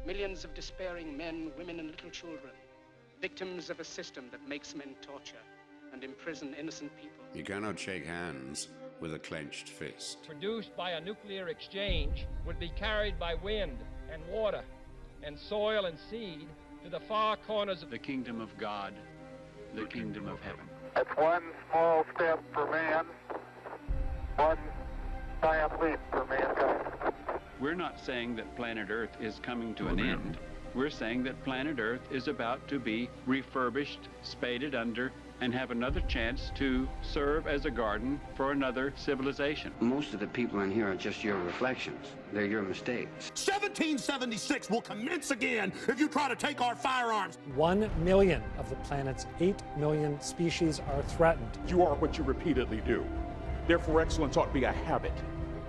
Millions of despairing men, women, and little children, victims of a system that makes men torture and imprison innocent people. You cannot shake hands with a clenched fist. Produced by a nuclear exchange would be carried by wind and water and soil and seed to the far corners of the kingdom of God, the kingdom of heaven. It's one small step for man, one giant leap for mankind. We're not saying that planet Earth is coming to an end. We're saying that planet Earth is about to be refurbished, spaded under, and have another chance to serve as a garden for another civilization. Most of the people in here are just your reflections. They're your mistakes. 1776 will commence again if you try to take our firearms. 1 million of the planet's 8 million species are threatened. You are what you repeatedly do. Therefore, excellence ought to be a habit,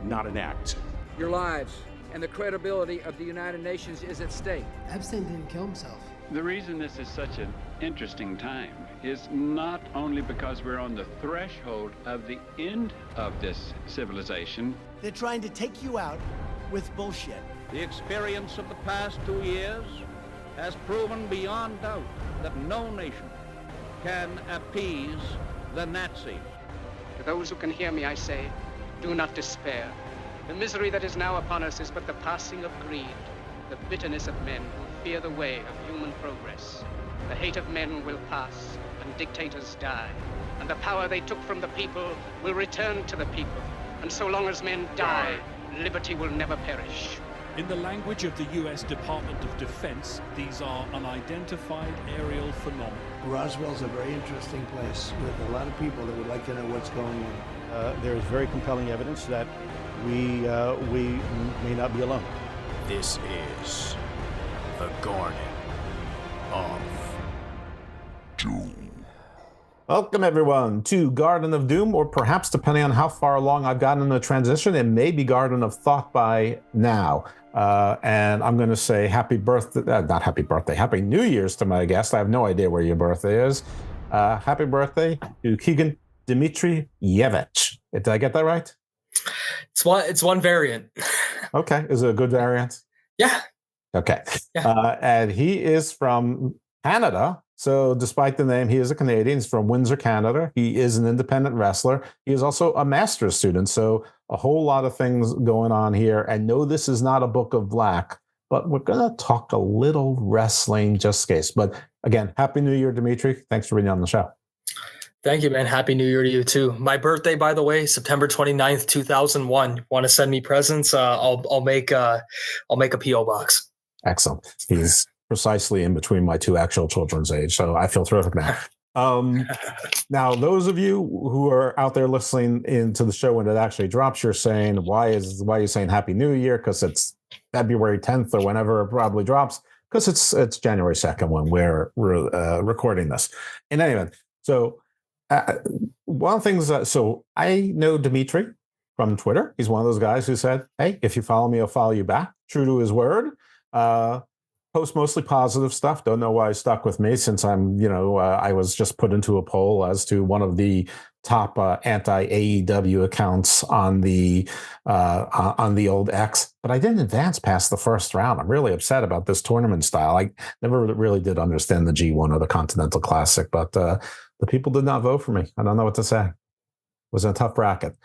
not an act. Your lives and the credibility of the United Nations is at stake. Epstein didn't kill himself. The reason this is such an interesting time is not only because we're on the threshold of the end of this civilization. They're trying to take you out with bullshit. The experience of the past 2 years has proven beyond doubt that no nation can appease the Nazis. To those who can hear me, I say, do not despair. The misery that is now upon us is but the passing of greed, the bitterness of men who fear the way of human progress. The hate of men will pass, and dictators die, and the power they took from the people will return to the people. And so long as men die, liberty will never perish. In the language of the U.S. Department of Defense, these are unidentified aerial phenomena. Roswell's a very interesting place with a lot of people that would like to know what's going on. There is very compelling evidence that we may not be alone. This is the Garden of Doom. Welcome, everyone, to Garden of Doom, or perhaps, depending on how far along I've gotten in the transition, it may be Garden of Thought by now. And I'm going to say happy birthday, not happy birthday, happy New Year's to my guest. I have no idea where your birthday is. Happy birthday to Keegan Dimitrijevic. Did I get that right? It's one variant. Okay. Is it a good variant? Yeah. Okay. Yeah. And he is from Canada. So despite the name, he is a Canadian. He's from Windsor, Canada. He is an independent wrestler. He is also a master's student. So a whole lot of things going on here. And no, this is not a book of black, but we're going to talk a little wrestling just in case. But again, Happy New Year, Dimitri. Thanks for being on the show. Thank you, man. Happy New Year to you too. My birthday, by the way, September 29th, 2001. Want to send me presents? I'll make a PO box. Excellent. He's precisely in between my two actual children's age, so I feel terrific now. Now, those of you who are out there listening into the show when it actually drops, you're saying, why are you saying Happy New Year? Because it's February 10th or whenever it probably drops. Because it's January 2nd when we're recording this. In any event, so one of the things, so I know Dimitri from Twitter. He's one of those guys who said, hey, if you follow me, I'll follow you back. True to his word. Post mostly positive stuff. Don't know why he stuck with me since I was just put into a poll as to one of the top anti-AEW accounts on the old X. But I didn't advance past the first round. I'm really upset about this tournament style. I never really did understand the G1 or the Continental Classic, but the people did not vote for me. I don't know what to say. It was a tough bracket.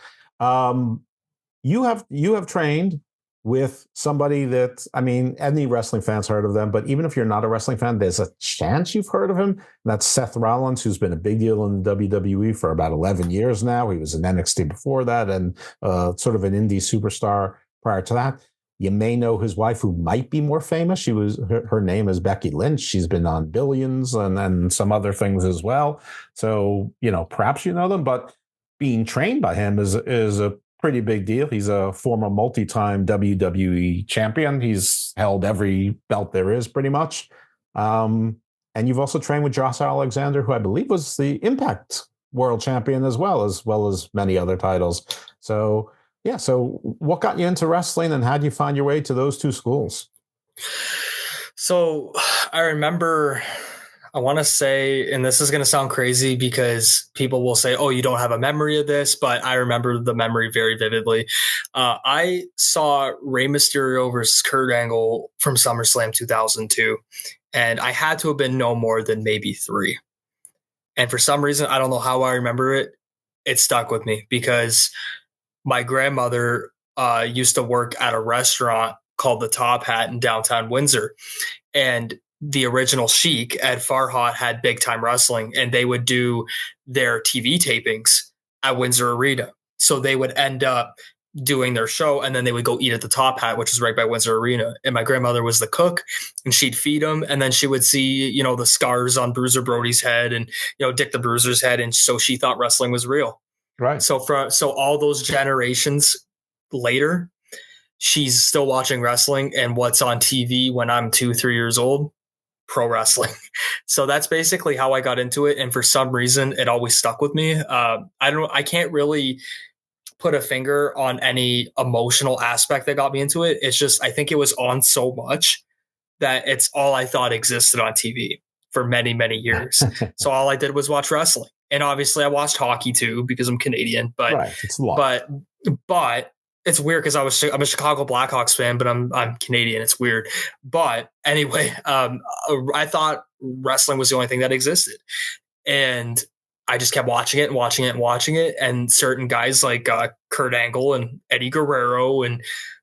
You have trained with somebody that, I mean, any wrestling fans heard of them, but even if you're not a wrestling fan, there's a chance you've heard of him. And that's Seth Rollins, who's been a big deal in the WWE for about 11 years now. He was in NXT before that and sort of an indie superstar prior to that. You may know his wife, who might be more famous. Her name is Becky Lynch. She's been on Billions and some other things as well. So, perhaps you know them, but being trained by him is a pretty big deal. He's a former multi-time WWE champion. He's held every belt there is pretty much. And you've also trained with Josh Alexander, who I believe was the Impact World Champion as well as many other titles. So, yeah. So what got you into wrestling and how did you find your way to those two schools? So I remember I want to say, and this is going to sound crazy because people will say, oh, you don't have a memory of this, but I remember the memory very vividly. I saw Rey Mysterio versus Kurt Angle from SummerSlam 2002, and I had to have been no more than maybe 3. And for some reason, I don't know how I remember it. It stuck with me because my grandmother used to work at a restaurant called the Top Hat in downtown Windsor. And the original Sheik, Ed Farhat, had Big Time Wrestling, and they would do their TV tapings at Windsor Arena. So they would end up doing their show, and then they would go eat at the Top Hat, which is right by Windsor Arena. And my grandmother was the cook, and she'd feed them, and then she would see, you know, the scars on Bruiser Brody's head and, you know, Dick the Bruiser's head, and so she thought wrestling was real. Right. So all those generations later, she's still watching wrestling, and what's on TV when I'm 2-3 years old? Pro wrestling. So that's basically how I got into it. And for some reason, it always stuck with me. I can't really put a finger on any emotional aspect that got me into it. It's just, I think it was on so much that it's all I thought existed on TV for many, many years. So all I did was watch wrestling. And obviously I watched hockey too, because I'm Canadian, but, right. It's a lot. But it's weird because I'm a Chicago Blackhawks fan, but I'm Canadian. It's weird. But anyway, I thought wrestling was the only thing that existed. And I just kept watching it and watching it and watching it. And certain guys like Kurt Angle and Eddie Guerrero and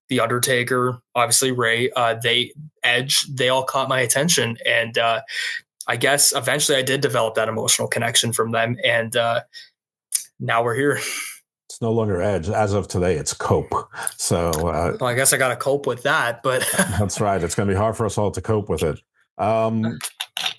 The Undertaker, obviously Ray, they all caught my attention. And I guess eventually I did develop that emotional connection from them. And now we're here. It's no longer Edge. As of today, it's Cope. So well, I guess I got to cope with that, but that's right. It's going to be hard for us all to cope with it.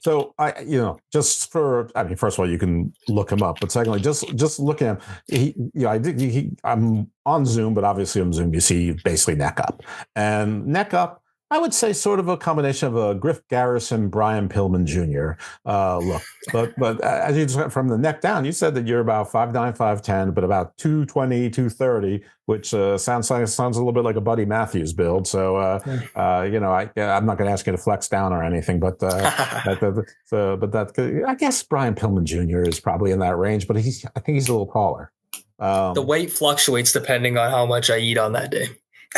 So first of all, you can look him up, but secondly, just look at him. I'm on Zoom, but obviously on Zoom, you see basically neck up, and neck up. I would say sort of a combination of a Griff Garrison, Brian Pillman Jr. Look, but as you just from the neck down, you said that you're about 5'9", 5'10", but about 220, 230, which sounds a little bit like a Buddy Matthews build. So I'm not going to ask you to flex down or anything, but I guess Brian Pillman Jr. is probably in that range, but I think he's a little taller. The weight fluctuates depending on how much I eat on that day.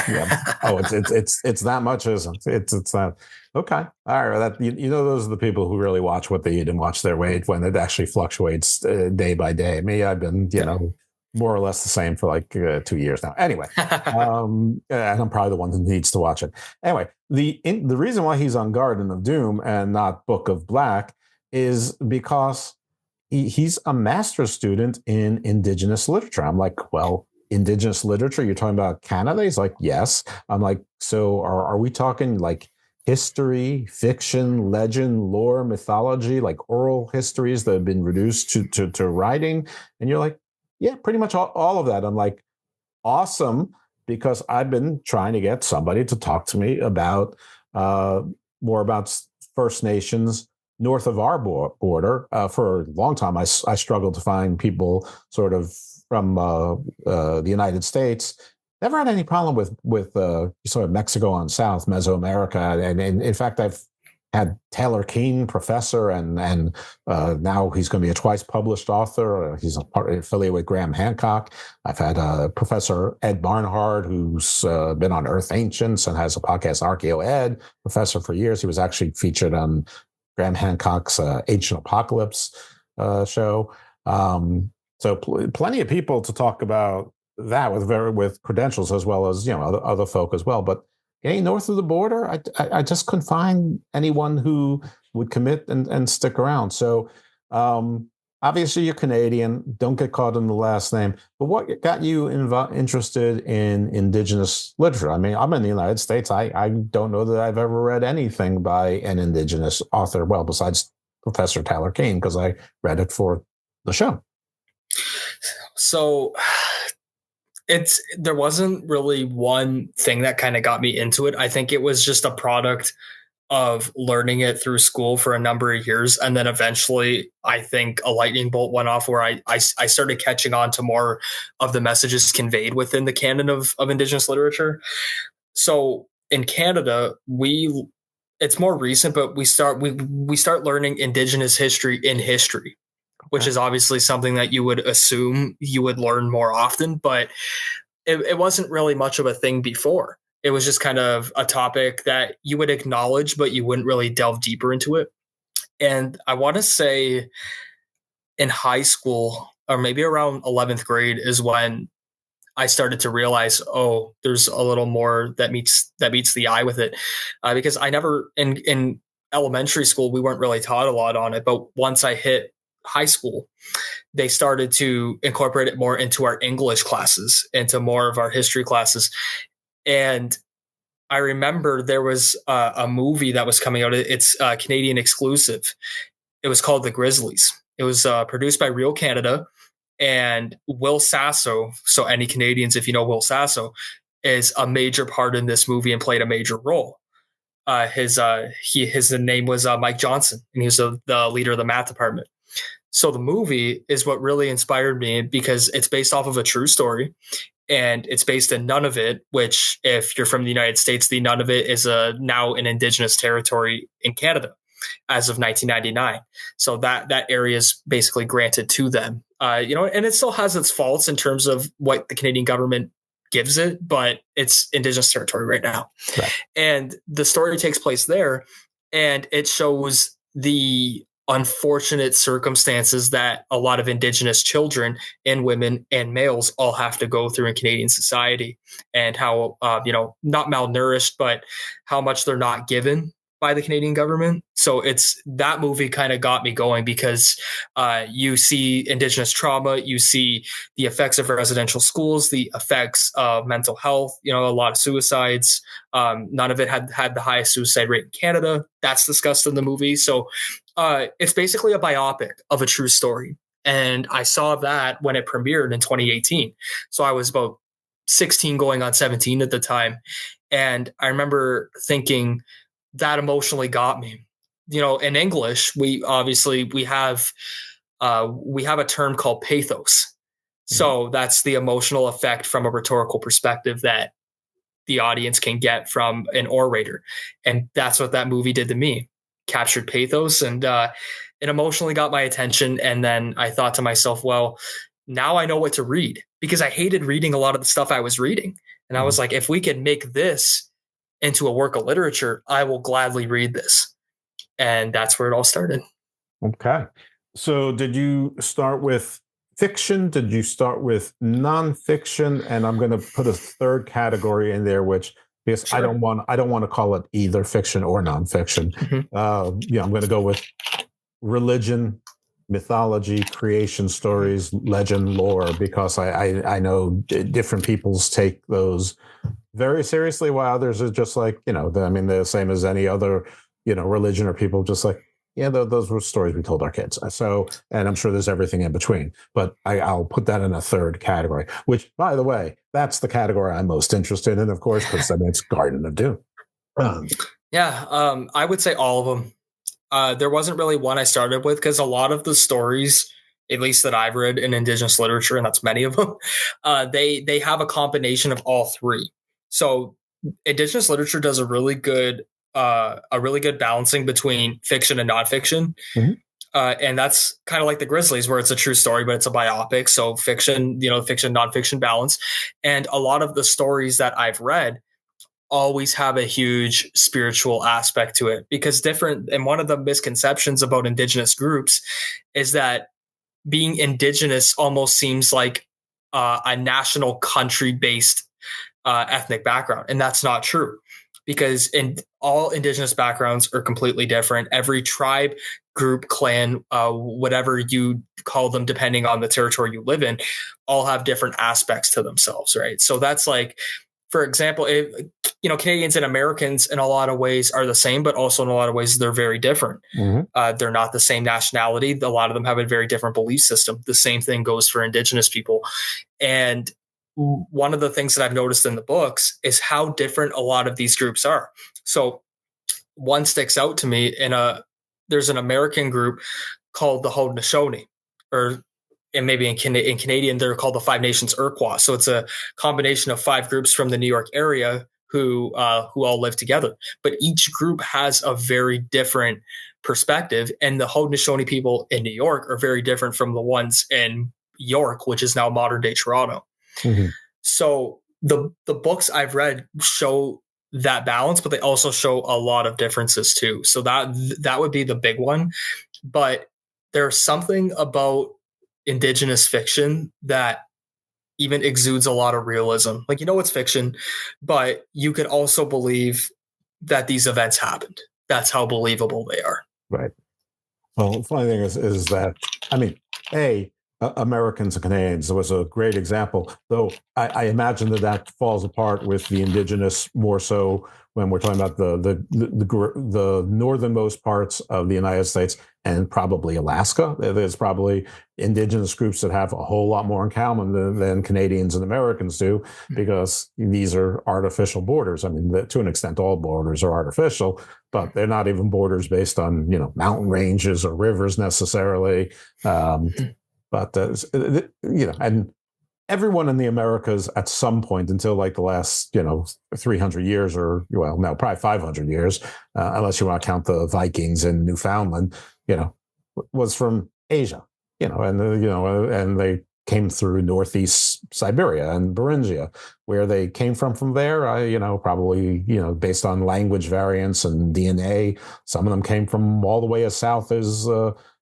Yeah. Oh, it's that much, isn't it? It's that. Okay. All right. That those are the people who really watch what they eat and watch their weight when it actually fluctuates day by day. Me, I've been more or less the same for like 2 years now. Anyway, and I'm probably the one who needs to watch it. Anyway, the reason why he's on Garden of Doom and not Book of Black is because he's a master's student in Indigenous literature. I'm like, well, Indigenous literature, you're talking about Canada? He's like, yes. I'm like, so are we talking like history, fiction, legend, lore, mythology, like oral histories that have been reduced to writing? And you're like, yeah, pretty much all of that. I'm like, awesome, because I've been trying to get somebody to talk to me about more about First Nations north of our border. For a long time, I struggled to find people sort of from the United States. Never had any problem with sort of Mexico on south, Mesoamerica, and in fact, I've had Taylor Keane, professor, and now he's going to be a twice published author. He's affiliated with Graham Hancock. I've had Professor Ed Barnhart, who's been on Earth Ancients and has a podcast, Archeo Ed, professor for years. He was actually featured on Graham Hancock's Ancient Apocalypse show. So plenty of people to talk about that with credentials, as well as other folk as well. But getting north of the border, I just couldn't find anyone who would commit and stick around. So obviously you're Canadian. Don't get caught in the last name. But what got you interested in Indigenous literature? I mean, I'm in the United States. I don't know that I've ever read anything by an Indigenous author. Well, besides Professor Taylor Keane, because I read it for the show. So there wasn't really one thing that kind of got me into it. I think it was just a product of learning it through school for a number of years. And then eventually I think a lightning bolt went off where I started catching on to more of the messages conveyed within the canon of Indigenous literature. So in Canada, we it's more recent, but we start learning Indigenous history in history, which is obviously something that you would assume you would learn more often, but it wasn't really much of a thing before. It was just kind of a topic that you would acknowledge, but you wouldn't really delve deeper into it. And I want to say in high school, or maybe around 11th grade, is when I started to realize, oh, there's a little more that meets the eye with it. Because I never, in elementary school, we weren't really taught a lot on it. But once I hit high school, they started to incorporate it more into our English classes, into more of our history classes. And I remember there was a movie that was coming out. It's Canadian exclusive. It was called The Grizzlies. It was produced by Real Canada, and Will Sasso. So any Canadians, if you know Will Sasso, is a major part in this movie and played a major role. His name was Mike Johnson, and he was the leader of the math department. So the movie is what really inspired me, because it's based off of a true story. And it's based in Nunavut, which, if you're from the United States, the Nunavut is now an Indigenous territory in Canada as of 1999. So that area is basically granted to them. And it still has its faults in terms of what the Canadian government gives it, but it's Indigenous territory right now. Right. And the story takes place there, and it shows the unfortunate circumstances that a lot of Indigenous children and women and males all have to go through in Canadian society, and how, not malnourished, but how much they're not given by the Canadian government. So that movie kind of got me going, because you see Indigenous trauma, you see the effects of residential schools, the effects of mental health, a lot of suicides. None of it had the highest suicide rate in Canada. That's discussed in the movie. So it's basically a biopic of a true story. And I saw that when it premiered in 2018. So I was about 16 going on 17 at the time. And I remember thinking, that emotionally got me. In English, we have a term called pathos. So that's the emotional effect from a rhetorical perspective that the audience can get from an orator. And that's what that movie did to me. Captured pathos, and it emotionally got my attention. And then I thought to myself, well, now I know what to read, because I hated reading a lot of the stuff I was reading. And I was like, if we can make this into a work of literature, I will gladly read this. And that's where it all started. Okay. So did you start with fiction? Did you start with nonfiction? And I'm going to put a third category in there, because sure. I don't want to call it either fiction or nonfiction. Mm-hmm. I'm going to go with religion, mythology, creation stories, legend, lore, because I know different peoples take those very seriously, while others are just like, they're the same as any other, religion, or people just like, those were stories we told our kids. So, and I'm sure there's everything in between, but I'll put that in a third category, which, by the way, that's the category I'm most interested in, of course, because it's Garden of Doom. I would say all of them. There wasn't really one I started with, because a lot of the stories, at least that I've read in Indigenous literature, and that's many of them, they have a combination of all three. So Indigenous literature does a really good balancing between fiction and nonfiction. Mm-hmm. And that's kind of like The Grizzlies, where it's a true story, but it's a biopic. So fiction, fiction, nonfiction balance. And a lot of the stories that I've read always have a huge spiritual aspect to it, because and one of the misconceptions about Indigenous groups is that being Indigenous almost seems like a national country-based ethnic background. And that's not true, because all Indigenous backgrounds are completely different. Every tribe, group, clan, whatever you call them, depending on the territory you live in, all have different aspects to themselves, right? So that's like, for example, Canadians and Americans in a lot of ways are the same, but also in a lot of ways they're very different. Mm-hmm. They're not the same nationality. A lot of them have a very different belief system. The same thing goes for Indigenous people. And one of the things that I've noticed in the books is how different a lot of these groups are. So one sticks out to me. There's an American group called the Haudenosaunee, and maybe in Canadian, they're called the Five Nations Iroquois. So it's a combination of 5 groups from the New York area who all live together. But each group has a very different perspective, and the Haudenosaunee people in New York are very different from the ones in York, which is now modern day Toronto. Mm-hmm. So the books I've read show that balance, but they also show a lot of differences too. So that would be the big one. But there's something about Indigenous fiction that even exudes a lot of realism. Like, it's fiction, but you can also believe that these events happened. That's how believable they are. Right. Well, the funny thing is that, I mean, Americans and Canadians was a great example, though I imagine that falls apart with the Indigenous more so when we're talking about the northernmost parts of the United States and probably Alaska. There's probably Indigenous groups that have a whole lot more in common than Canadians and Americans do, because these are artificial borders. I mean, to an extent, all borders are artificial, but they're not even borders based on, mountain ranges or rivers necessarily. But and everyone in the Americas at some point until like the last 300 years, or probably 500 years, unless you want to count the Vikings in Newfoundland, was from Asia, and they came through northeast Siberia and Beringia. Where they came from there, probably based on language variants and DNA, some of them came from all the way as south as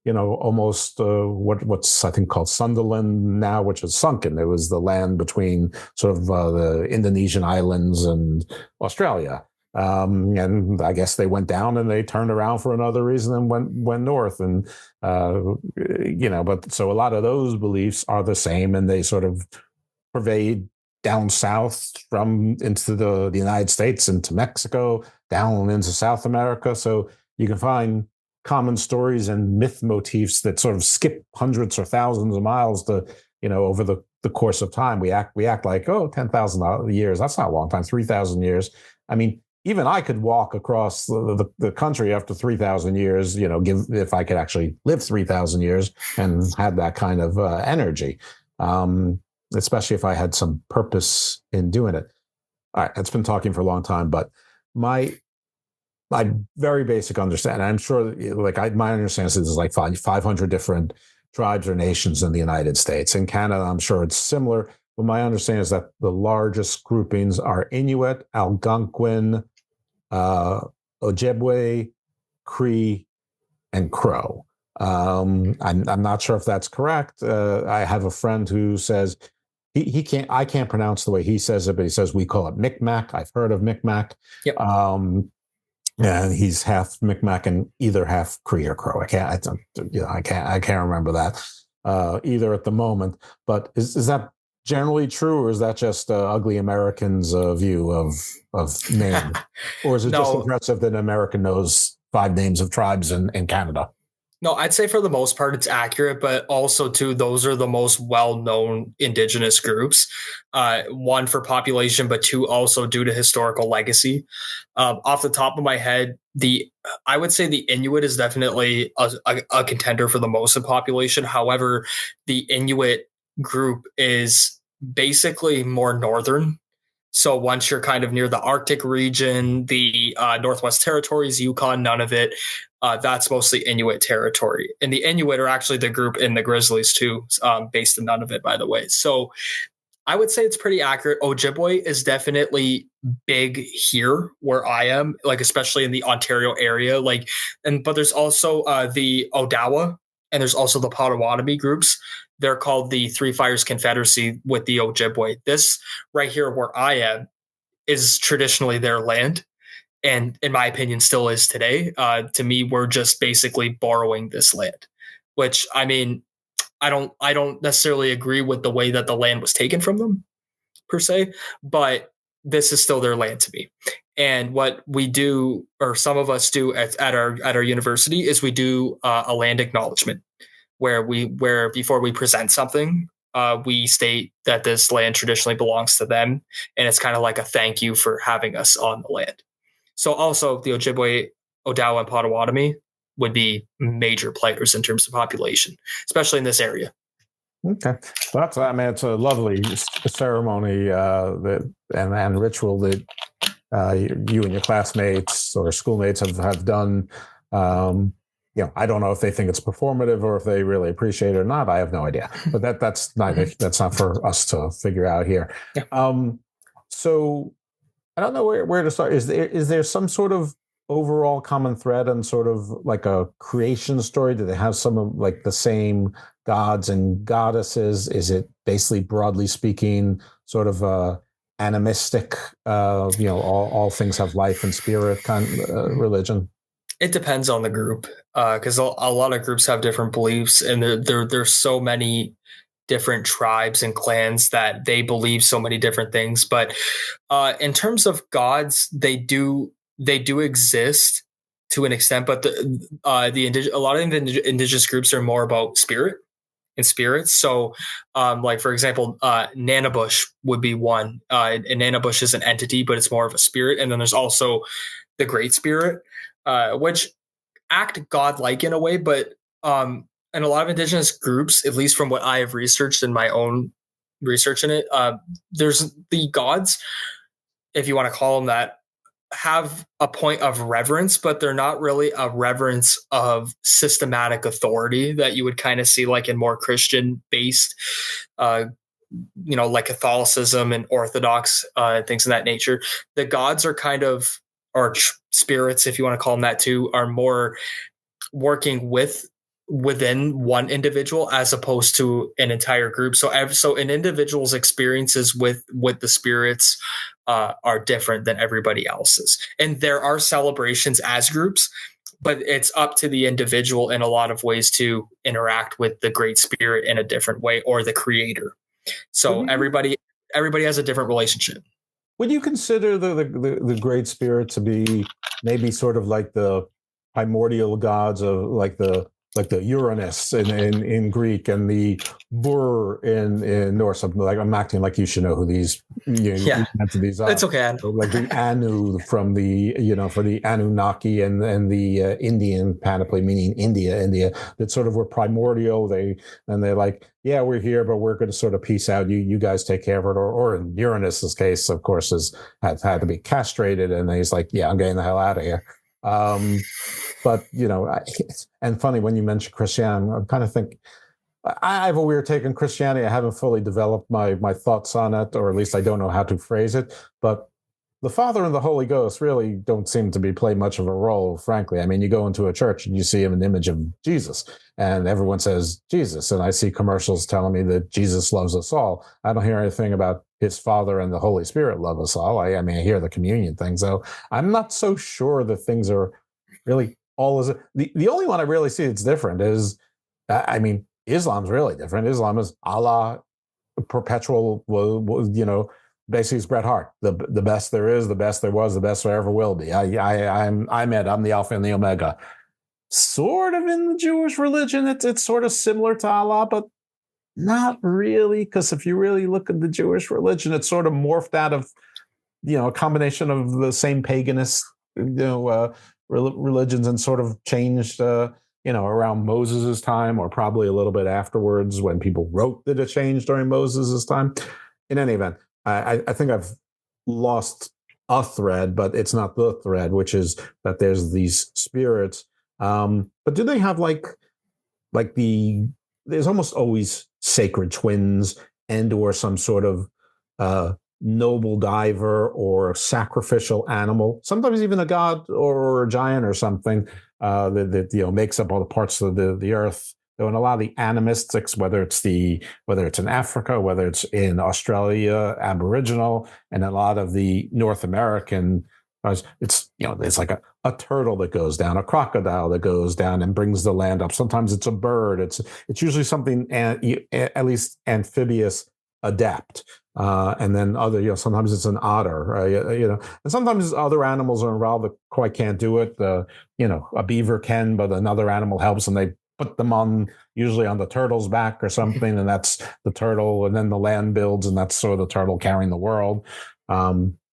almost what's I think called Sunderland now, which is sunken. It was the land between sort of the Indonesian islands and Australia. And I guess they went down and they turned around for another reason and went north. And, but so a lot of those beliefs are the same, and they sort of pervade down south into the United States, into Mexico, down into South America. So you can find common stories and myth motifs that sort of skip hundreds or thousands of miles to, over the course of time. We act like, 10,000 years. That's not a long time. 3,000 years. I mean, even I could walk across the country after 3,000 years, if I could actually live 3,000 years and had that kind of energy, especially if I had some purpose in doing it. All right. It's been talking for a long time, but my very basic understanding, I'm sure, my understanding is there's like 500 different tribes or nations in the United States. In Canada, I'm sure it's similar, but my understanding is that the largest groupings are Inuit, Algonquin, Ojibwe, Cree, and Crow. I'm not sure if that's correct. I have a friend who says I can't pronounce the way he says it, but he says we call it Micmac. I've heard of Micmac. Yep. And he's half Micmac and either half Cree or Crow. I can't remember that either at the moment. But is that generally true, or is that just ugly Americans' view of name, or is it just impressive that an American knows 5 names of tribes in Canada? No, I'd say for the most part it's accurate, but also too, those are the most well-known Indigenous groups. 1 for population, but 2 also due to historical legacy. Off the top of my head, I would say the Inuit is definitely a contender for the most in population. However, the Inuit group is basically more northern. So once you're kind of near the Arctic region, the Northwest Territories, Yukon, none of it, that's mostly Inuit territory. And the Inuit are actually the group in the Grizzlies too, based in none of it, by the way. So I would say it's pretty accurate. Ojibwe is definitely big here where I am, like especially in the Ontario area. But there's also the Odawa, and there's also the Potawatomi groups. They're called the Three Fires Confederacy with the Ojibwe. This right here where I am is traditionally their land, and in my opinion still is today. To me, we're just basically borrowing this land, which, I mean, I don't necessarily agree with the way that the land was taken from them per se, but this is still their land to me. And what we do, or some of us do at our university, is we do a land acknowledgement where before we present something, we state that this land traditionally belongs to them, and it's kind of like a thank you for having us on the land. So also the Ojibwe, Odawa, and Potawatomi would be major players in terms of population, especially in this area. Okay, well, it's a lovely ceremony and ritual that you and your classmates or schoolmates have done. I don't know if they think it's performative or if they really appreciate it or not. I have no idea. But that's not for us to figure out here. So I don't know where to start. Is there some sort of overall common thread and sort of like a creation story? Do they have some of like the same gods and goddesses? Is it basically, broadly speaking, sort of a animistic, all things have life and spirit kind of religion? It depends on the group, because a lot of groups have different beliefs, and there's so many different tribes and clans that they believe so many different things. But in terms of gods, they do exist to an extent. But a lot of the indigenous groups are more about spirit and spirits. So, like for example, Nanabush would be one. And Nanabush is an entity, but it's more of a spirit. And then there's also the Great Spirit, which act godlike in a way, but in a lot of indigenous groups, at least from what I have researched in my own research in it, there's the gods, if you want to call them that, have a point of reverence, but they're not really a reverence of systematic authority that you would kind of see like in more Christian based, like Catholicism and Orthodox things of that nature. The gods are kind of, or spirits, if you want to call them that too, are more working within one individual as opposed to an entire group. So an individual's experiences with the spirits are different than everybody else's. And there are celebrations as groups, but it's up to the individual in a lot of ways to interact with the Great Spirit in a different way, or the creator. So everybody has a different relationship. Would you consider the Great Spirit to be maybe sort of like the primordial gods of like the Uranus in Greek and the Bur in Norse? Something like, I'm acting like you should know who these entities are. It's okay. Like the Anu from the for the Anunnaki and the Indian panoply, meaning India, that sort of were primordial. They're like, yeah, we're here, but we're going to sort of peace out. You guys take care of it. Or in Uranus's case, of course, has had to be castrated, and he's like, yeah, I'm getting the hell out of here. But and funny when you mention Christianity, I'm kind of think I have a weird take on Christianity. I haven't fully developed my thoughts on it, or at least I don't know how to phrase it. But the Father and the Holy Ghost really don't seem to play much of a role, frankly. I mean, you go into a church and you see an image of Jesus, and everyone says Jesus, and I see commercials telling me that Jesus loves us all. I don't hear anything about his Father and the Holy Spirit love us all. I mean, I hear the communion thing, so I'm not so sure that things are really all is the only one I really see that's different is, I mean, Islam's really different. Islam is Allah, perpetual, basically it's Bret Hart, the best there is, the best there was, the best there ever will be. I'm the Alpha and the Omega. Sort of in the Jewish religion, it's sort of similar to Allah, but not really, because if you really look at the Jewish religion, it's sort of morphed out of, a combination of the same paganist, religions, and sort of changed, around Moses's time, or probably a little bit afterwards when people wrote that it changed during Moses's time. In any event, I think I've lost a thread, but it's not the thread, which is that there's these spirits. But do they have there's almost always sacred twins or some sort of noble diver or sacrificial animal, sometimes even a god or a giant or something that makes up all the parts of the earth. Though in a lot of the animists, whether it's in Africa, whether it's in Australia, Aboriginal, and a lot of the North American, it's like a turtle that goes down, a crocodile that goes down and brings the land up. Sometimes it's a bird. It's usually something at least amphibious adept. And then sometimes it's an otter, and sometimes other animals are involved that quite can't do it. A beaver can, but another animal helps, and they put them usually on the turtle's back or something, and that's the turtle, and then the land builds, and that's sort of the turtle carrying the world.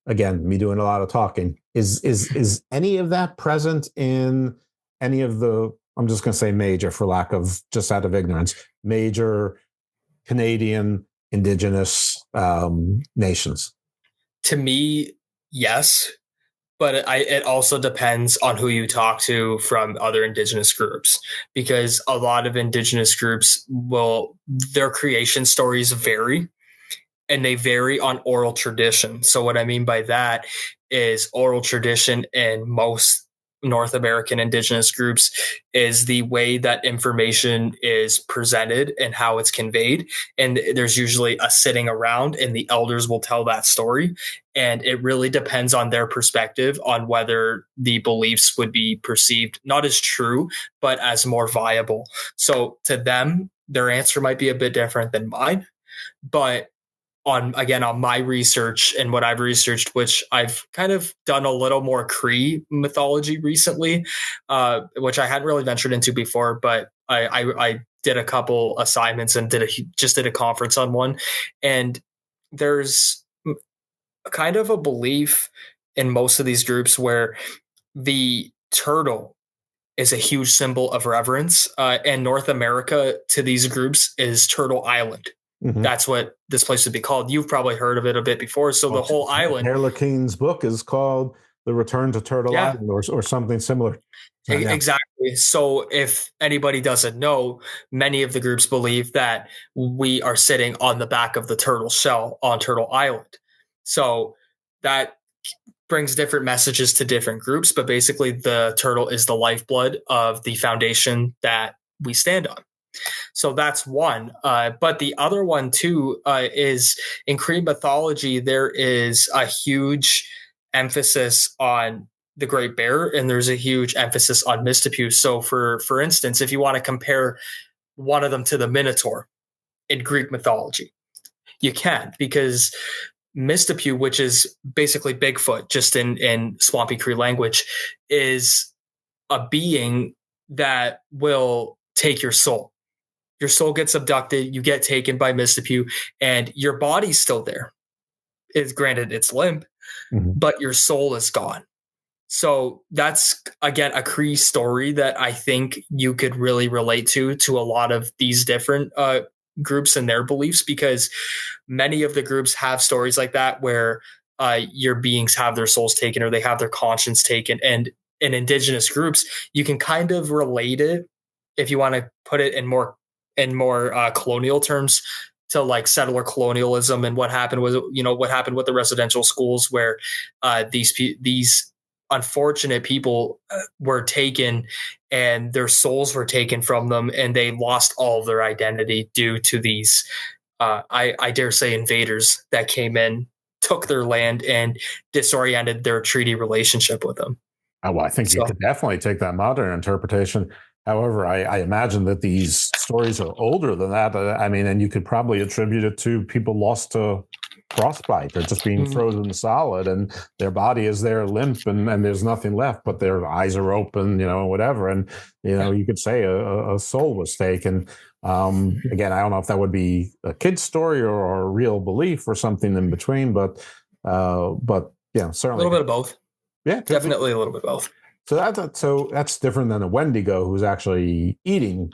Again, me doing a lot of talking. Is any of that present in any of the, I'm just going to say major, for lack of, just out of ignorance, major Canadian Indigenous nations? To me, yes, but it also depends on who you talk to from other Indigenous groups, because a lot of Indigenous groups their creation stories vary, and they vary on oral tradition. So what I mean by that is oral tradition in most North American Indigenous groups is the way that information is presented and how it's conveyed. And there's usually a sitting around and the elders will tell that story. And it really depends on their perspective on whether the beliefs would be perceived not as true, but as more viable. So to them, their answer might be a bit different than mine. But on my research and what I've researched, which I've kind of done a little more Cree mythology recently, which I hadn't really ventured into before, but I did a couple assignments and just did a conference on one. And there's kind of a belief in most of these groups where the turtle is a huge symbol of reverence. And North America to these groups is Turtle Island. Mm-hmm. That's what this place would be called. You've probably heard of it a bit before. So the whole island. Harlequin's book is called The Return to Turtle Island or something similar. Exactly. So if anybody doesn't know, many of the groups believe that we are sitting on the back of the turtle shell on Turtle Island. So that brings different messages to different groups. But basically, the turtle is the lifeblood of the foundation that we stand on. So that's one. But the other one, too, is in Cree mythology, there is a huge emphasis on the Great Bear, and there's a huge emphasis on Mistapu. So, for instance, if you want to compare one of them to the Minotaur in Greek mythology, you can, because Mistapu, which is basically Bigfoot, just in Swampy Cree language, is a being that will take your soul. Your soul gets abducted, you get taken by Mistapu, and your body's still there. Granted, it's limp, but your soul is gone. So that's, again, a Cree story that I think you could really relate to a lot of these different groups and their beliefs, because many of the groups have stories like that where your beings have their souls taken or they have their conscience taken. And in Indigenous groups, you can kind of relate it, if you want to put it in more colonial terms, to like settler colonialism and what happened with the residential schools where these unfortunate people were taken and their souls were taken from them and they lost all of their identity due to these I dare say invaders that came in, took their land, and disoriented their treaty relationship with them. Well, I think you could definitely take that modern interpretation. However, I imagine that these stories are older than that. I mean, and you could probably attribute it to people lost to frostbite. They're just being frozen solid and their body is there limp and there's nothing left, but their eyes are open, whatever. And, you could say a soul was taken. Again, I don't know if that would be a kid's story or a real belief or something in between, but yeah, certainly. A little bit of both. Yeah, definitely a little bit of both. So that's different than a Wendigo who's actually eating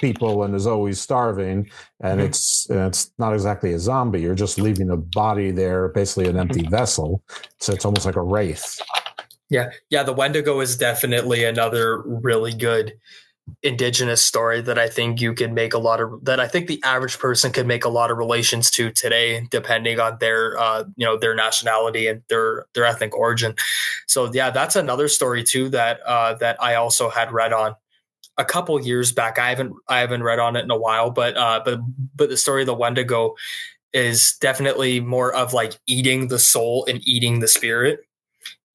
people and is always starving, and it's not exactly a zombie. You're just leaving a body there, basically an empty vessel. So it's almost like a wraith. Yeah. The Wendigo is definitely another really good Indigenous story that I think you can make that I think the average person could make a lot of relations to today, depending on their their nationality and their ethnic origin. So yeah, that's another story too that I also had read on a couple years back. I haven't read on it in a while, but the story of the Wendigo is definitely more of like eating the soul and eating the spirit.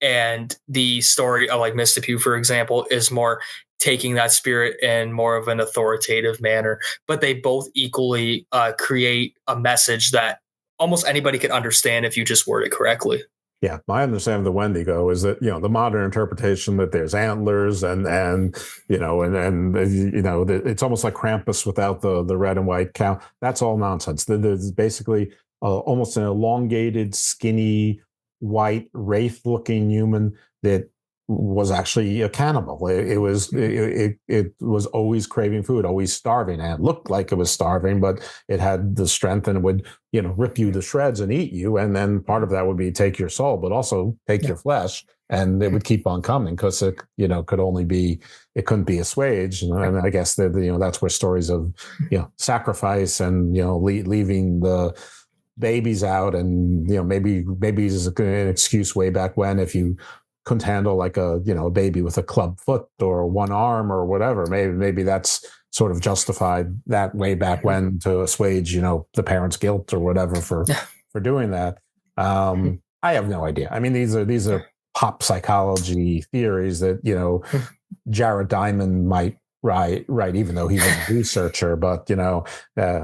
And the story of like Mistapu, for example, is more taking that spirit in more of an authoritative manner. But they both equally create a message that almost anybody could understand if you just word it correctly. Yeah, my understanding of the Wendigo is that the modern interpretation that there's antlers and it's almost like Krampus without the red and white cow. That's all nonsense. There's basically almost an elongated, skinny, white wraith-looking human that was actually a cannibal. It was always craving food, always starving, and it looked like it was starving, but it had the strength and it would rip you to shreds and eat you. And then part of that would be take your soul, but also take your flesh and it would keep on coming because it, it couldn't be assuaged. And I guess that, that's where stories of, sacrifice and, leaving the babies out, and, maybe is an excuse way back when, if you couldn't handle like a baby with a club foot or one arm or whatever, maybe that's sort of justified that way back when to assuage the parents' guilt or whatever for doing that. I have no idea. I mean, these are pop psychology theories that Jared Diamond might write, even though he's a researcher, but a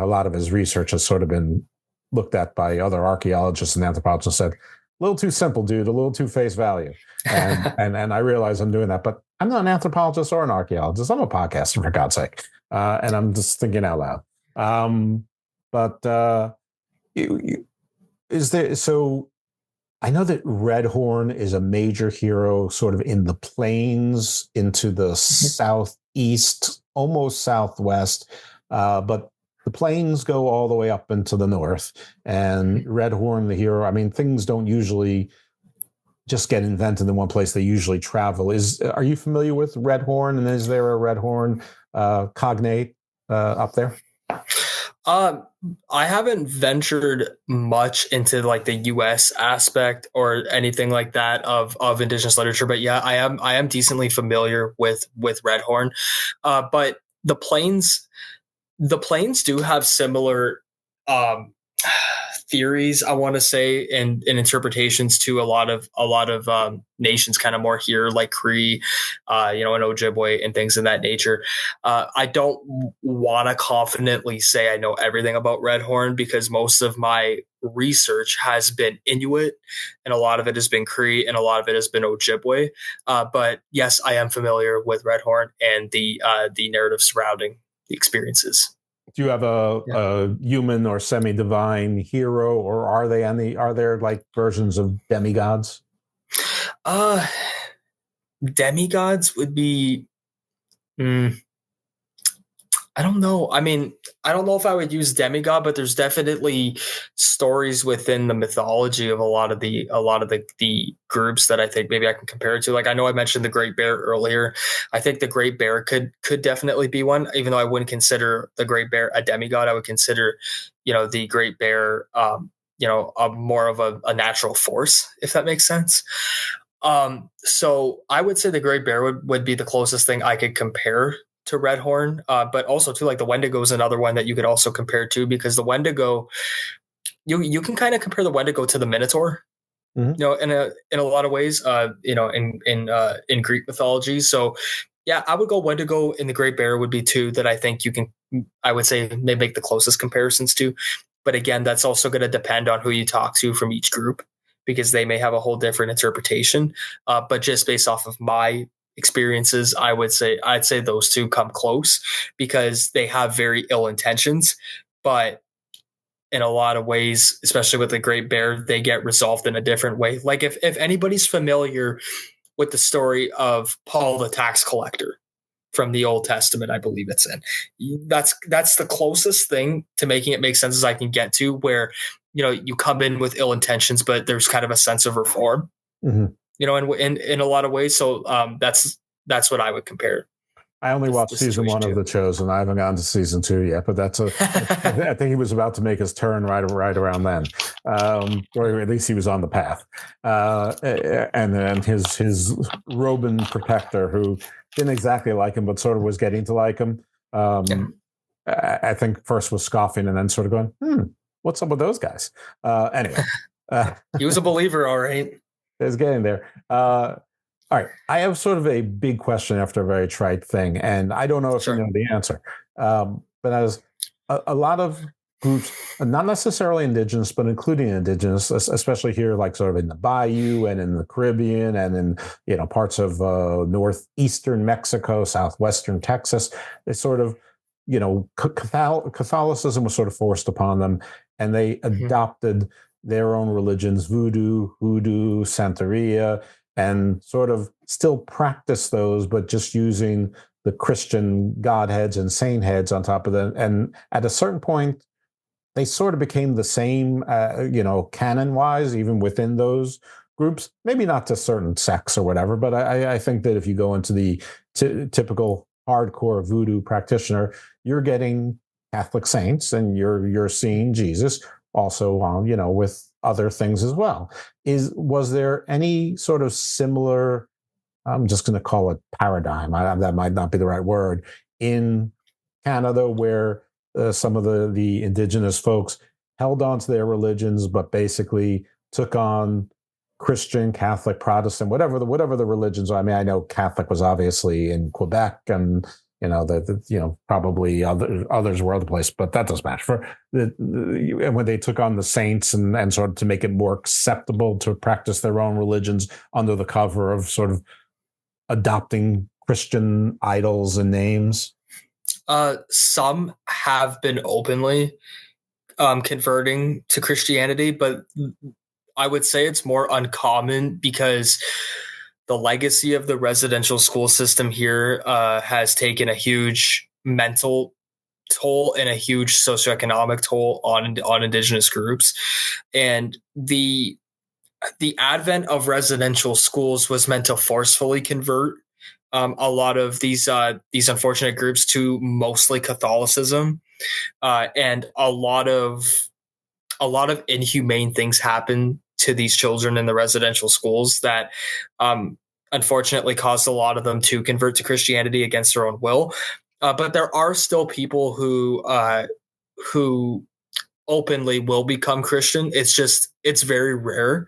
lot of his research has sort of been looked at by other archaeologists and anthropologists and said, a little too simple, dude, a little too face value. And I realize I'm doing that, but I'm not an anthropologist or an archaeologist. I'm a podcaster, for God's sake. And I'm just thinking out loud. Is there, so I know that Redhorn is a major hero sort of in the plains into the southeast, almost southwest, but the plains go all the way up into the north. And Redhorn, the hero, I mean, things don't usually just get invented in one place. They usually travel. Are you familiar with Redhorn? And is there a Redhorn cognate up there? I haven't ventured much into like the U.S. aspect or anything like that of Indigenous literature, but yeah, I am decently familiar with Redhorn. But the plains do have similar theories, I want to say, and interpretations to a lot of nations kind of more here, like Cree, and Ojibwe and things of that nature. I don't want to confidently say I know everything about Redhorn because most of my research has been Inuit and a lot of it has been Cree and a lot of it has been Ojibwe. But yes, I am familiar with Redhorn and the narrative surrounding the experiences. Do you have a human or semi-divine hero, or are there like versions of demigods? Demigods would be, I don't know. I mean, I don't know if I would use demigod, but there's definitely stories within the mythology of a lot of the groups that I think maybe I can compare it to. Like, I know I mentioned the Great Bear earlier. I think the Great Bear could definitely be one, even though I wouldn't consider the Great Bear a demigod. I would consider, the Great Bear, a more of a natural force, if that makes sense. So I would say the Great Bear would be the closest thing I could compare to Redhorn, but also too, like the Wendigo is another one that you could also compare to, because the Wendigo, you can kind of compare the Wendigo to the Minotaur, in a lot of ways, in Greek mythology. So yeah, I would go Wendigo, and the Great Bear would be two that I think I would say they make the closest comparisons to. But again, that's also going to depend on who you talk to from each group, because they may have a whole different interpretation. But just based off of my experiences, I'd say those two come close, because they have very ill intentions, but in a lot of ways, especially with the Great Bear, they get resolved in a different way. Like if anybody's familiar with the story of Paul the tax collector from the Old Testament, I believe it's in, that's the closest thing to making it make sense as I can get to, where you come in with ill intentions, but there's kind of a sense of reform. Mm-hmm. In a lot of ways. So that's what I would compare. I only watched season 1 of The Chosen. I haven't gotten to season 2 yet, but I think he was about to make his turn right around then, or at least he was on the path. And then his Robin protector, who didn't exactly like him, but sort of was getting to like him. I think first was scoffing and then sort of going, what's up with those guys? Anyway. He was a believer, all right. It's getting there. All right. I have sort of a big question after a very trite thing, and I don't know if you know the answer. But as a lot of groups, not necessarily indigenous, but including indigenous, especially here, like sort of in the Bayou and in the Caribbean and in parts of northeastern Mexico, southwestern Texas, they sort of, Catholicism was sort of forced upon them, and they adopted their own religions, voodoo, hoodoo, Santeria, and sort of still practice those, but just using the Christian godheads and saint heads on top of them. And at a certain point, they sort of became the same, canon-wise, even within those groups, maybe not to certain sects or whatever, but I think that if you go into the typical hardcore voodoo practitioner, you're getting Catholic saints and you're seeing Jesus also on, with other things as well. Was there any sort of similar, I'm just going to call it paradigm, that might not be the right word, in Canada where some of the Indigenous folks held on to their religions, but basically took on Christian, Catholic, Protestant, whatever the religions are. I mean, I know Catholic was obviously in Quebec, and probably others were other places, but that doesn't matter. And when they took on the saints and sort of to make it more acceptable to practice their own religions under the cover of sort of adopting Christian idols and names. Some have been openly converting to Christianity, but I would say it's more uncommon because the legacy of the residential school system here has taken a huge mental toll and a huge socioeconomic toll on Indigenous groups. And the advent of residential schools was meant to forcefully convert a lot of these unfortunate groups to mostly Catholicism, and a lot of inhumane things happen to these children in the residential schools that unfortunately caused a lot of them to convert to Christianity against their own will. But there are still people who openly will become Christian. It's very rare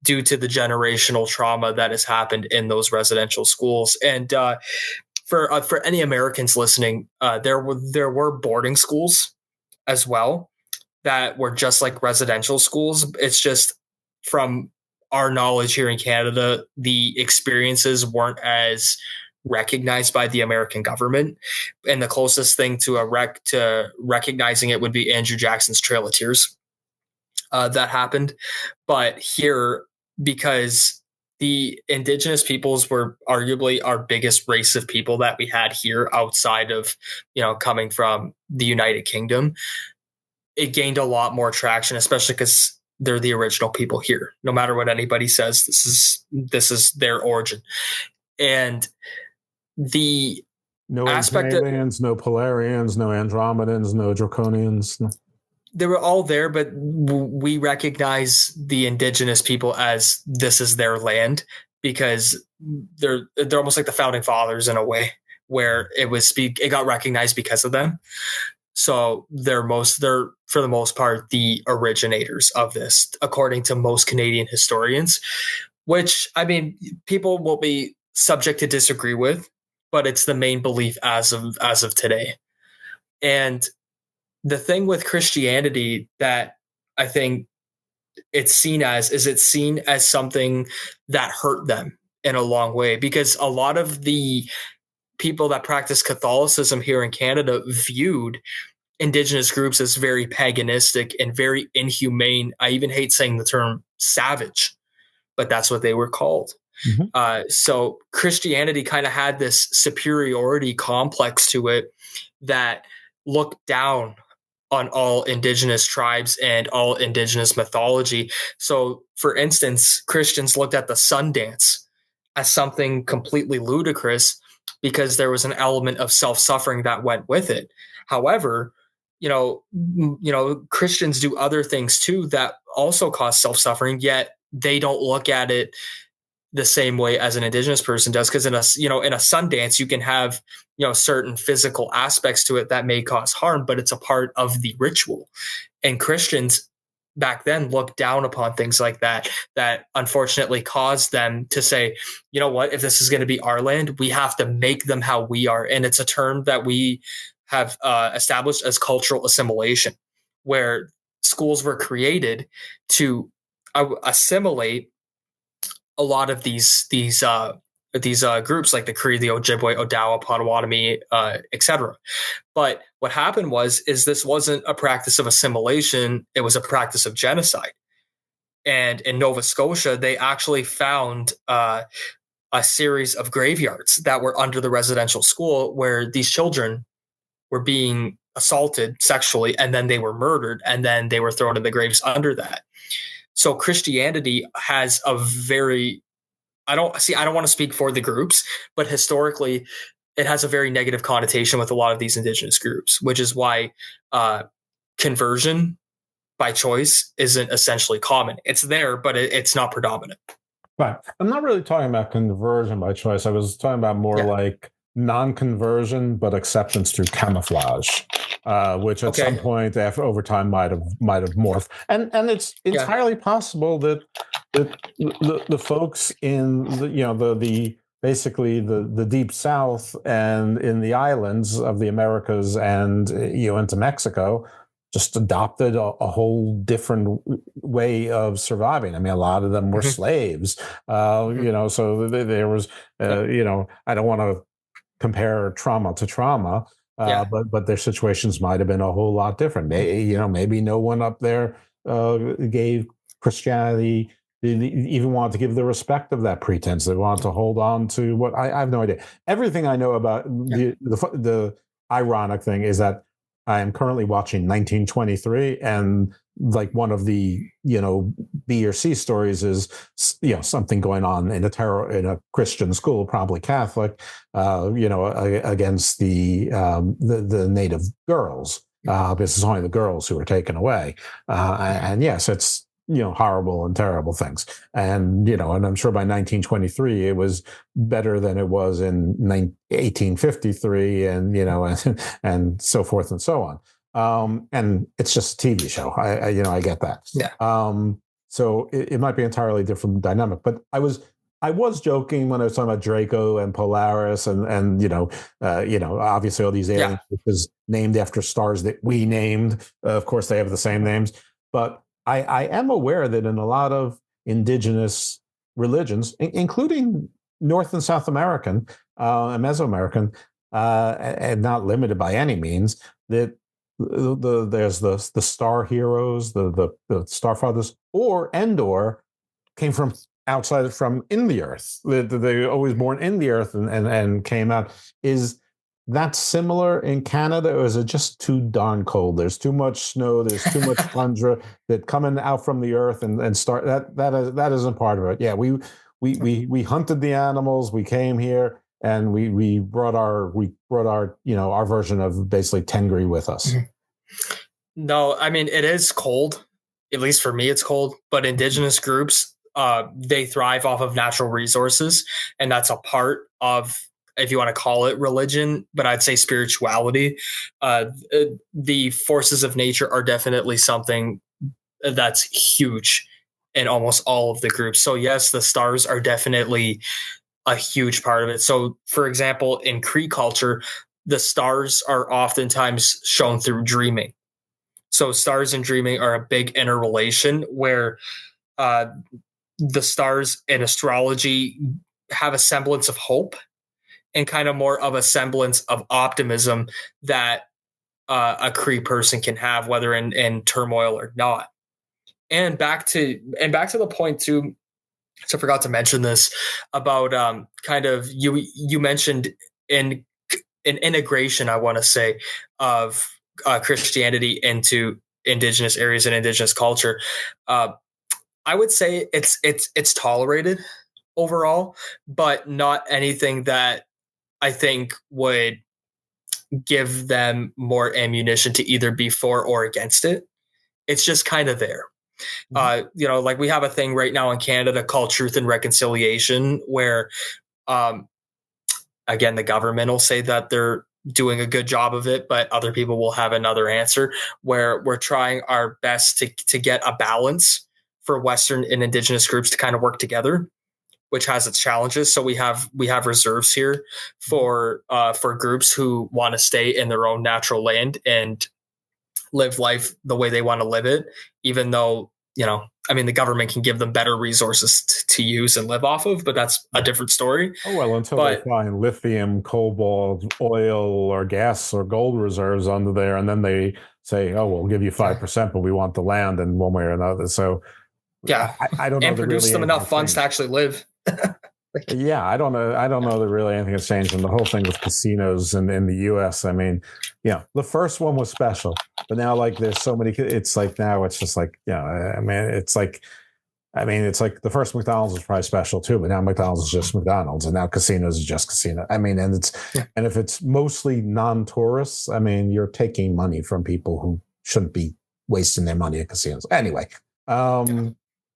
due to the generational trauma that has happened in those residential schools. And for any Americans listening, there were boarding schools as well that were just like residential schools. It's just from our knowledge here in Canada, the experiences weren't as recognized by the American government. And the closest thing to recognizing it would be Andrew Jackson's Trail of Tears that happened. But here, because the Indigenous peoples were arguably our biggest race of people that we had here outside of, coming from the United Kingdom, it gained a lot more traction, especially because they're the original people here. No matter what anybody says, this is their origin. And the no aliens, no Polarians, no Andromedans, no Draconians. No. They were all there, but we recognize the Indigenous people as this is their land because they're almost like the founding fathers in a way, where it got recognized because of them. So they're for the most part the originators of this, according to most Canadian historians, which, I mean, people will be subject to disagree with, but it's the main belief as of today. And the thing with Christianity that I think it's seen as something that hurt them in a long way, because a lot of the people that practice Catholicism here in Canada viewed Indigenous groups as very paganistic and very inhumane. I even hate saying the term savage, but that's what they were called. Mm-hmm. So Christianity kind of had this superiority complex to it that looked down on all Indigenous tribes and all Indigenous mythology. So, for instance, Christians looked at the sun dance as something completely ludicrous because there was an element of self-suffering that went with it. However, Christians do other things too that also cause self-suffering, yet they don't look at it the same way as an Indigenous person does. Because in a sun dance, you can have, certain physical aspects to it that may cause harm, but it's a part of the ritual. And Christians back then looked down upon things like that unfortunately caused them to say, you know what, if this is going to be our land, we have to make them how we are. And it's a term that we have established as cultural assimilation, where schools were created to assimilate a lot of these groups like the Cree, the Ojibwe, Odawa, Potawatomi, etc. But what happened was this wasn't a practice of assimilation; it was a practice of genocide. And in Nova Scotia, they actually found a series of graveyards that were under the residential school where these children were being assaulted sexually, and then they were murdered, and then they were thrown in the graves under that. So Christianity has a very, I don't want to speak for the groups, but historically it has a very negative connotation with a lot of these indigenous groups, which is why conversion by choice isn't essentially common. It's there, but it's not predominant. Right. I'm not really talking about conversion by choice. I was talking about more like non-conversion, but acceptance through camouflage, which at some point over time might have morphed. And it's entirely possible that the folks in the basically the deep south and in the islands of the Americas and into Mexico just adopted a whole different way of surviving. I mean, a lot of them were slaves, so there was, I don't want to compare trauma to trauma, but their situations might have been a whole lot different. Maybe no one up there gave Christianity, even wanted to give the respect of that pretense. They wanted to hold on to what I have no idea. Everything I know about the ironic thing is that I am currently watching 1923, and like one of the B or C stories is something going on in a Christian school, probably Catholic, against the native girls. This is only the girls who are taken away, and yes, it's horrible and terrible things, and and I'm sure by 1923 it was better than it was in 1853, and and so forth and so on. And it's just a TV show. I get that. So it might be entirely different dynamic. But I was joking when I was talking about Draco and Polaris and obviously all these aliens is named after stars that we named. Of course, they have the same names, but I am aware that in a lot of indigenous religions, including North and South American and Mesoamerican, and not limited by any means, that there's the star heroes, the star fathers, or Endor came from outside from in the earth. They're always born in the earth and came out. Is that similar in Canada, or is it just too darn cold? There's too much snow. There's too much tundra that coming out from the earth and start that isn't part of it. Yeah, we hunted the animals. We came here and we brought our our version of basically Tengri with us. No, I mean it is cold. At least for me, it's cold. But indigenous groups, they thrive off of natural resources, and that's a part of, if you want to call it religion, but I'd say spirituality. The forces of nature are definitely something that's huge in almost all of the groups. So yes, the stars are definitely a huge part of it. So for example, in Cree culture, the stars are oftentimes shown through dreaming. So stars and dreaming are a big interrelation where the stars in astrology have a semblance of hope and kind of more of a semblance of optimism that a Cree person can have, whether in turmoil or not. And back to the point too, so I forgot to mention this about kind of you mentioned in an integration, I want to say, of Christianity into indigenous areas and indigenous culture. I would say it's tolerated overall, but not anything that I think would give them more ammunition to either be for or against it. It's just kind of there. Like we have a thing right now in Canada called Truth and Reconciliation, where, again, the government will say that they're doing a good job of it, but other people will have another answer, where we're trying our best to get a balance for Western and indigenous groups to kind of work together, which has its challenges. So we have reserves here for groups who want to stay in their own natural land and live life the way they want to live it, even though, the government can give them better resources to use and live off of, but that's a different story. Oh, well, until they find lithium, cobalt, oil, or gas or gold reserves under there, and then they say, oh, we'll give you 5%, but we want the land in one way or another. So yeah, I don't know. And produce them enough funds to actually live. Yeah, I don't know that really anything has changed. And the whole thing with casinos in the U.S., I mean, the first one was special, but now like there's so many. It's like now it's just like it's like I mean, it's like the first McDonald's was probably special too, but now McDonald's is just McDonald's, and now casinos is just casino. I mean, and if it's mostly non-tourists, I mean, you're taking money from people who shouldn't be wasting their money at casinos. Anyway, and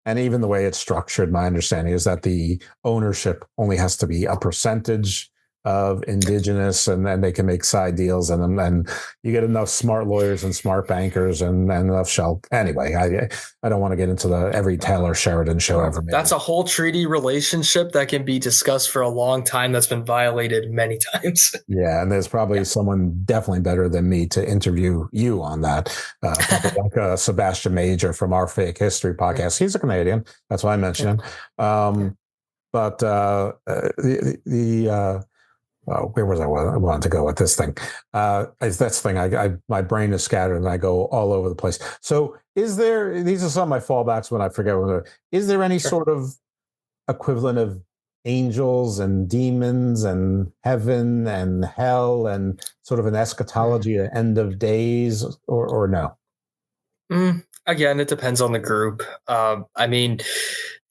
even the way it's structured, my understanding is that the ownership only has to be a percentage of Indigenous, and then they can make side deals, and then you get enough smart lawyers and smart bankers and enough shell. Anyway, I don't want to get into the every Taylor Sheridan show ever made. That's a whole treaty relationship that can be discussed for a long time. That's been violated many times. Yeah, and there's probably someone definitely better than me to interview you on that. Like Sebastian Major from our Fake History podcast. He's a Canadian. That's why I mentioned him. But where was I wanted to go with this thing? That's the thing. My brain is scattered and I go all over the place. So these are some of my fallbacks when I forget. Is there any sort of equivalent of angels and demons and heaven and hell and sort of an eschatology, an end of days, or no? Again, it depends on the group. I mean,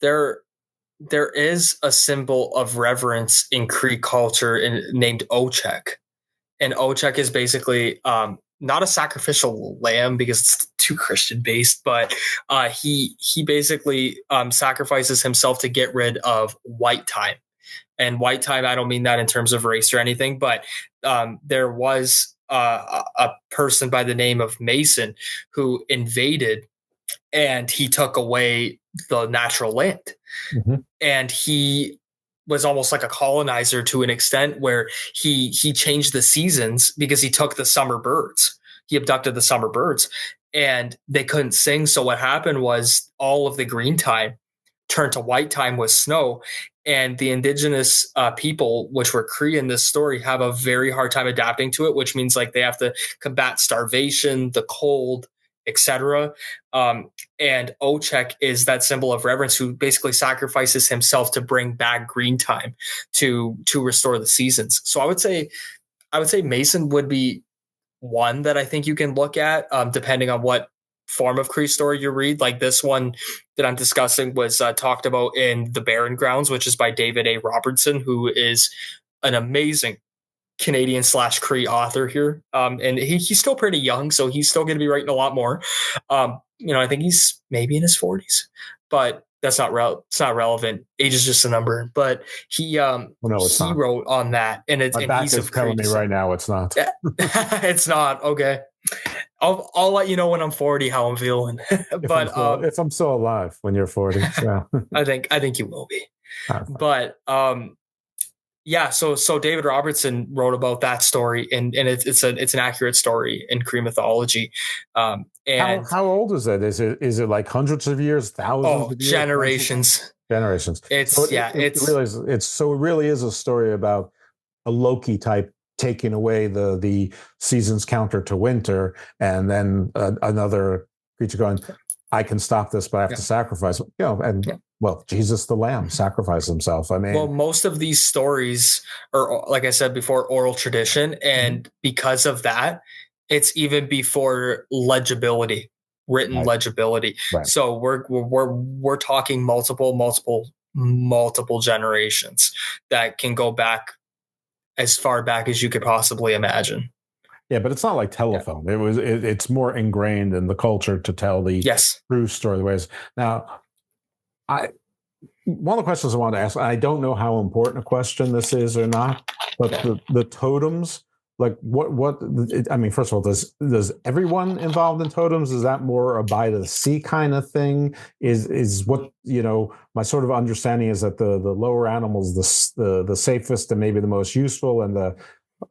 there is a symbol of reverence in Cree culture named Ochek. And Ochek is basically not a sacrificial lamb because it's too Christian based, but he basically sacrifices himself to get rid of white time. And white time, I don't mean that in terms of race or anything, but there was a person by the name of Mason who invaded and he took away the natural land. Mm-hmm. And he was almost like a colonizer to an extent where he changed the seasons because he took the summer birds. He abducted the summer birds and they couldn't sing. So what happened was all of the green time turned to white time with snow. And the indigenous people, which were Cree in this story, have a very hard time adapting to it, which means like they have to combat starvation, the cold, etc. And Ochek is that symbol of reverence who basically sacrifices himself to bring back green time to restore the seasons. So I would say Mason would be one that I think you can look at, depending on what form of Cree story you read. Like this one that I'm discussing was talked about in The Barren Grounds, which is by David A. Robertson, who is an amazing Canadian / Cree author here. And he's still pretty young, so he's still going to be writing a lot more. I think he's maybe in his 40s, but that's not it's not relevant. Age is just a number. But he wrote on that, and he's telling me right now it's not. It's not okay. I'll let you know when I'm 40 how I'm feeling. But if I'm still alive when you're 40, yeah. I think you will be. But yeah, so David Robertson wrote about that story, and it's an accurate story in Cree mythology. And how old is it? Is it like hundreds of years, thousands of years? Generations. It really is a story about a Loki type taking away the season's counter to winter, and then another creature going, I can stop this, but I have to sacrifice. Well, Jesus the Lamb sacrificed himself. I mean, well, most of these stories are, like I said before, oral tradition, and because of that, it's even before legibility, written legibility. Right. So we're talking multiple generations that can go back as far back as you could possibly imagine. Yeah, but it's not like telephone. Yeah. It's more ingrained in the culture to tell the true story. Ways. Now, one of the questions I wanted to ask, I don't know how important a question this is or not, but the totems, like what? I mean, first of all, does everyone involved in totems? Is that more a by the sea kind of thing? Is what my sort of understanding is that the lower animals, the safest and maybe the most useful, and the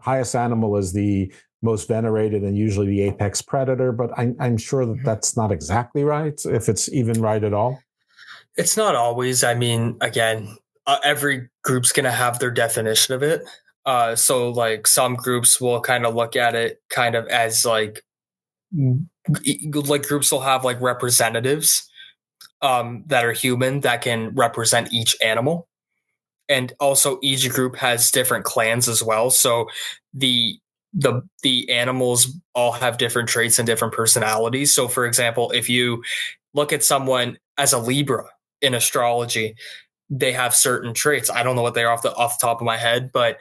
highest animal is the most venerated and usually the apex predator. But I'm sure that that's not exactly right, if it's even right at all. It's not always. I mean, again, every group's going to have their definition of it. So like some groups will kind of look at it kind of as like groups will have like representatives that are human that can represent each animal. And also each group has different clans as well. So the animals all have different traits and different personalities. So for example, if you look at someone as a Libra, in astrology, they have certain traits. I don't know what they are off the top of my head, but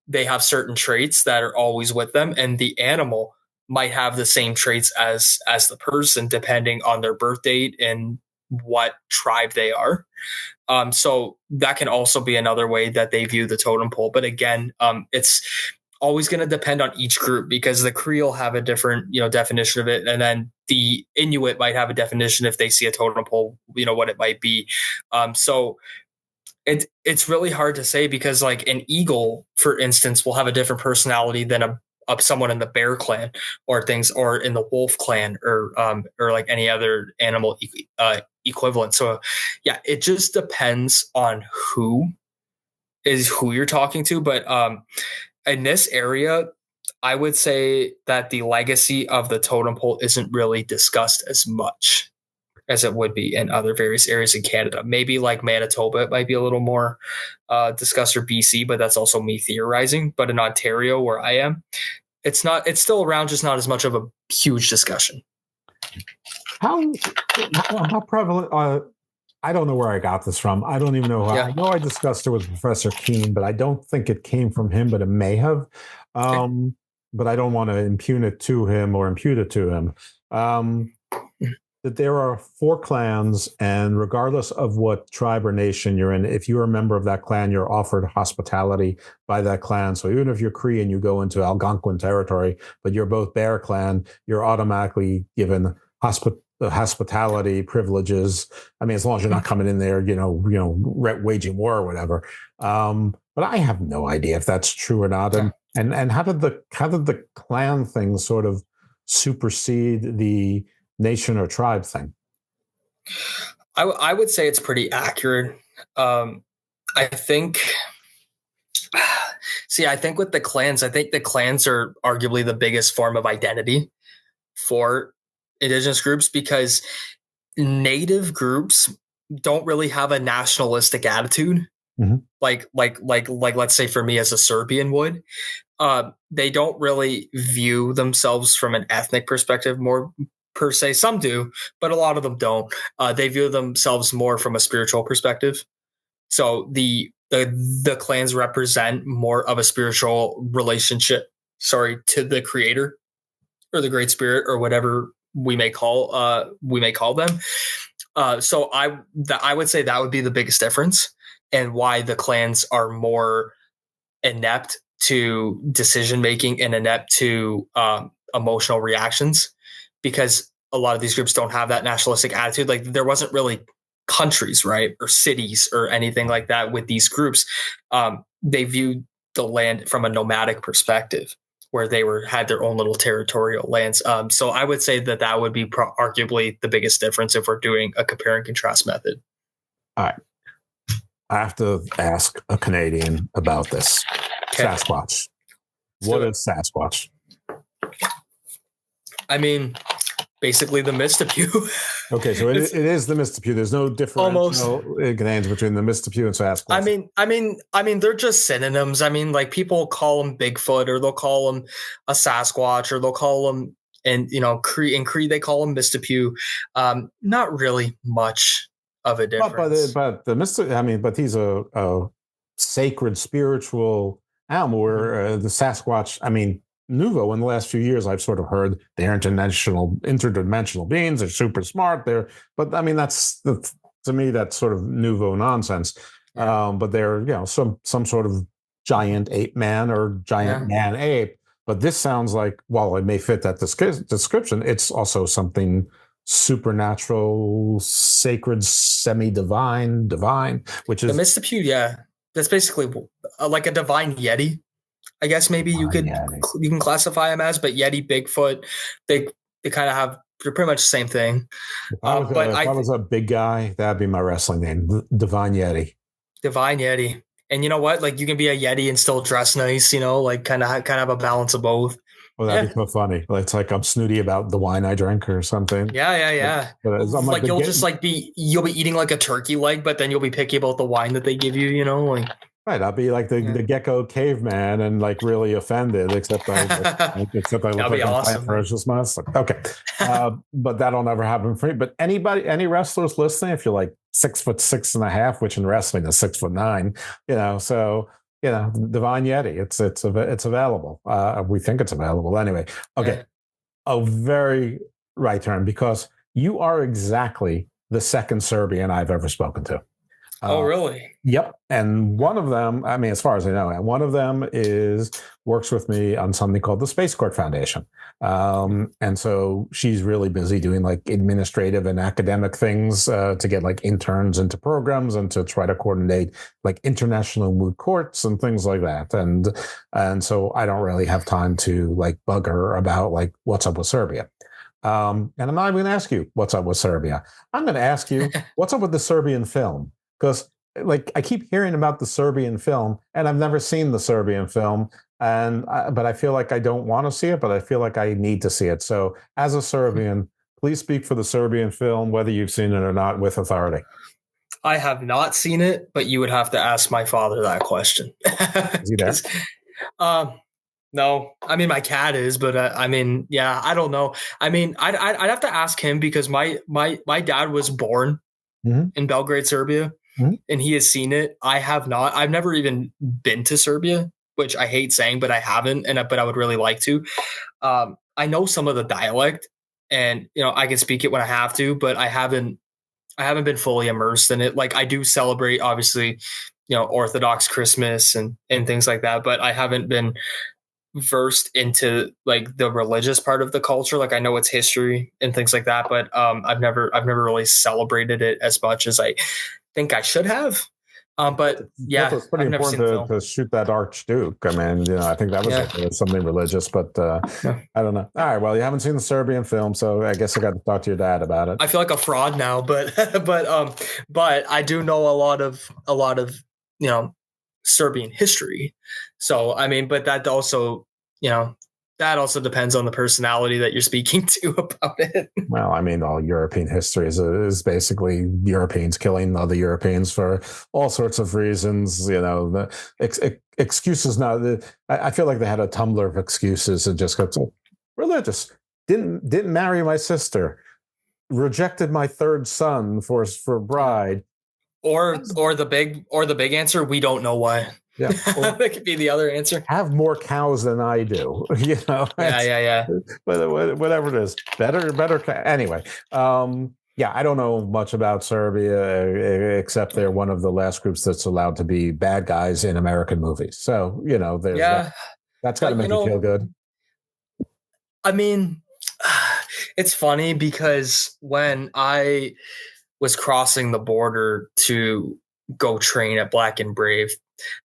they have certain traits that are always with them, and the animal might have the same traits as the person, depending on their birth date and what tribe they are. So that can also be another way that they view the totem pole. But again, it's always going to depend on each group, because the Creole have a different, definition of it. And then the Inuit might have a definition if they see a totem pole, what it might be. So it's really hard to say, because like an eagle, for instance, will have a different personality than someone in the bear clan or things, or in the wolf clan, or like any other animal equivalent. So yeah, it just depends on who you're talking to. But in this area, I would say that the legacy of the totem pole isn't really discussed as much as it would be in other various areas in Canada. Maybe like Manitoba, it might be a little more discussed, or BC, but that's also me theorizing. But in Ontario, where I am, it's still around, just not as much of a huge discussion. How prevalent? I don't know where I got this from. I don't even know. I know I discussed it with Professor Keene, but I don't think it came from him, but it may have. But I don't want to impute it to him. That there are 4 clans, and regardless of what tribe or nation you're in, if you're a member of that clan, you're offered hospitality by that clan. So even if you're Cree and you go into Algonquin territory, but you're both Bear clan, you're automatically given hospitality privileges. I mean, as long as you're not coming in there, waging war or whatever. But I have no idea if that's true or not. And how did the clan thing sort of supersede the nation or tribe thing? I would say it's pretty accurate. I think with the clans, the clans are arguably the biggest form of identity for Indigenous groups, because Native groups don't really have a nationalistic attitude. Mm-hmm. Like let's say for me as a Serbian would, they don't really view themselves from an ethnic perspective more per se. Some do, but a lot of them don't. They view themselves more from a spiritual perspective. So the clans represent more of a spiritual relationship, to the creator or the Great Spirit, or whatever we may call them. So I would say that would be the biggest difference, and why the clans are more inept to decision making and inept to emotional reactions, because a lot of these groups don't have that nationalistic attitude. Like, there wasn't really countries, right, or cities or anything like that with these groups. They viewed the land from a nomadic perspective, where they had their own little territorial lands. So I would say that would be arguably the biggest difference if we're doing a compare and contrast method. All right. I have to ask a Canadian about this. Okay. Sasquatch. What is Sasquatch? I mean, basically the Mistapue. Okay, so it is the Mistapue. There's no differential names between the Mistapue and Sasquatch. I mean, they're just synonyms. I mean, like, people call them Bigfoot, or they'll call them a Sasquatch, or they'll call them, and Cree they call them Mistapue. Not really much of a difference. But the Mistapue, but he's a sacred spiritual animal. Where the Sasquatch, Nouveau, in the last few years, I've sort of heard they're interdimensional beings. They're super smart. But that's to me, that's sort of Nouveau nonsense. But they're some sort of giant ape man or giant man ape. But this sounds like, while it may fit that description, it's also something supernatural, sacred, semi-divine, which is the Mistapue. Yeah, that's basically like a divine Yeti. I guess maybe you can classify them as, but Yeti, Bigfoot, they kind of have, they're pretty much the same thing. If I was a big guy, that'd be my wrestling name, Divine Yeti. Divine Yeti. And you know what? Like, you can be a Yeti and still dress nice, like kind of have a balance of both. Well, that'd be so funny. It's like I'm snooty about the wine I drink or something. Yeah. But like you'll just you'll be eating like a turkey leg, but then you'll be picky about the wine that they give you, Right, I'll be like the gecko caveman and really offended, except I look like awesome. Ferocious monster. Okay, but that'll never happen for me. But any wrestlers listening, if you're like, 6'6.5", which in wrestling is 6'9". So Divine Yeti, it's available. We think it's available anyway. Okay, Yeah. a very right turn, because you are exactly the second Serbian I've ever spoken to. Oh, really? Yep. And one of them, I mean, as far as I know, one of them works with me on something called the Space Court Foundation. And so she's really busy doing like administrative and academic things to get like interns into programs and to try to coordinate like international moot courts and things like that. And so I don't really have time to like bug her about like what's up with Serbia. And I'm not even going to ask you what's up with Serbia. I'm going to ask you what's up with the Serbian film. Because like I keep hearing about the Serbian film, and I've never seen the Serbian film, but I feel like I don't want to see it, but I feel like I need to see it. So as a Serbian, please speak for the Serbian film, whether you've seen it or not, with authority. I have not seen it, but you would have to ask my father that question. Is he there? No, I mean my cat is, but I mean, yeah, I don't know. I mean, I'd have to ask him, because my dad was born in Belgrade, Serbia. And he has seen it. I have not. I've never even been to Serbia, which I hate saying, but I haven't. But I would really like to. I know some of the dialect, and I can speak it when I have to, but I haven't been fully immersed in it. Like I do celebrate, obviously, Orthodox Christmas and things like that, but I haven't been versed into like the religious part of the culture. Like I know its history and things like that, but I've never really celebrated it as much as I think I should have. But yeah, it's pretty important to shoot that Archduke. I mean, I think that was something religious, but I don't know. All right, well, you haven't seen the Serbian film, so I guess I got to talk to your dad about it. I feel like a fraud now, but I do know a lot of Serbian history. So I mean, but that also depends on the personality that you're speaking to about it. Well, I mean, all European history is basically Europeans killing other Europeans for all sorts of reasons. The excuses now. I feel like they had a Tumblr of excuses and just got so religious. Didn't marry my sister. Rejected my third son for bride. Or the big answer, we don't know why. Yeah, that could be the other answer. Have more cows than I do. Yeah. Whatever it is, better. Anyway, I don't know much about Serbia except they're one of the last groups that's allowed to be bad guys in American movies. So there's that's got to make you feel good. I mean, it's funny because when I was crossing the border to go train at Black and Brave,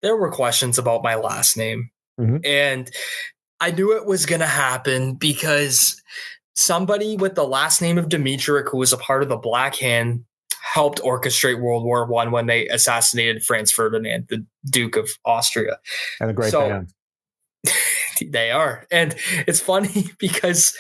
there were questions about my last name. And I knew it was going to happen because somebody with the last name of Dimitrijevic, who was a part of the Black Hand, helped orchestrate World War I when they assassinated Franz Ferdinand, the Duke of Austria. And a great band. They are. And it's funny because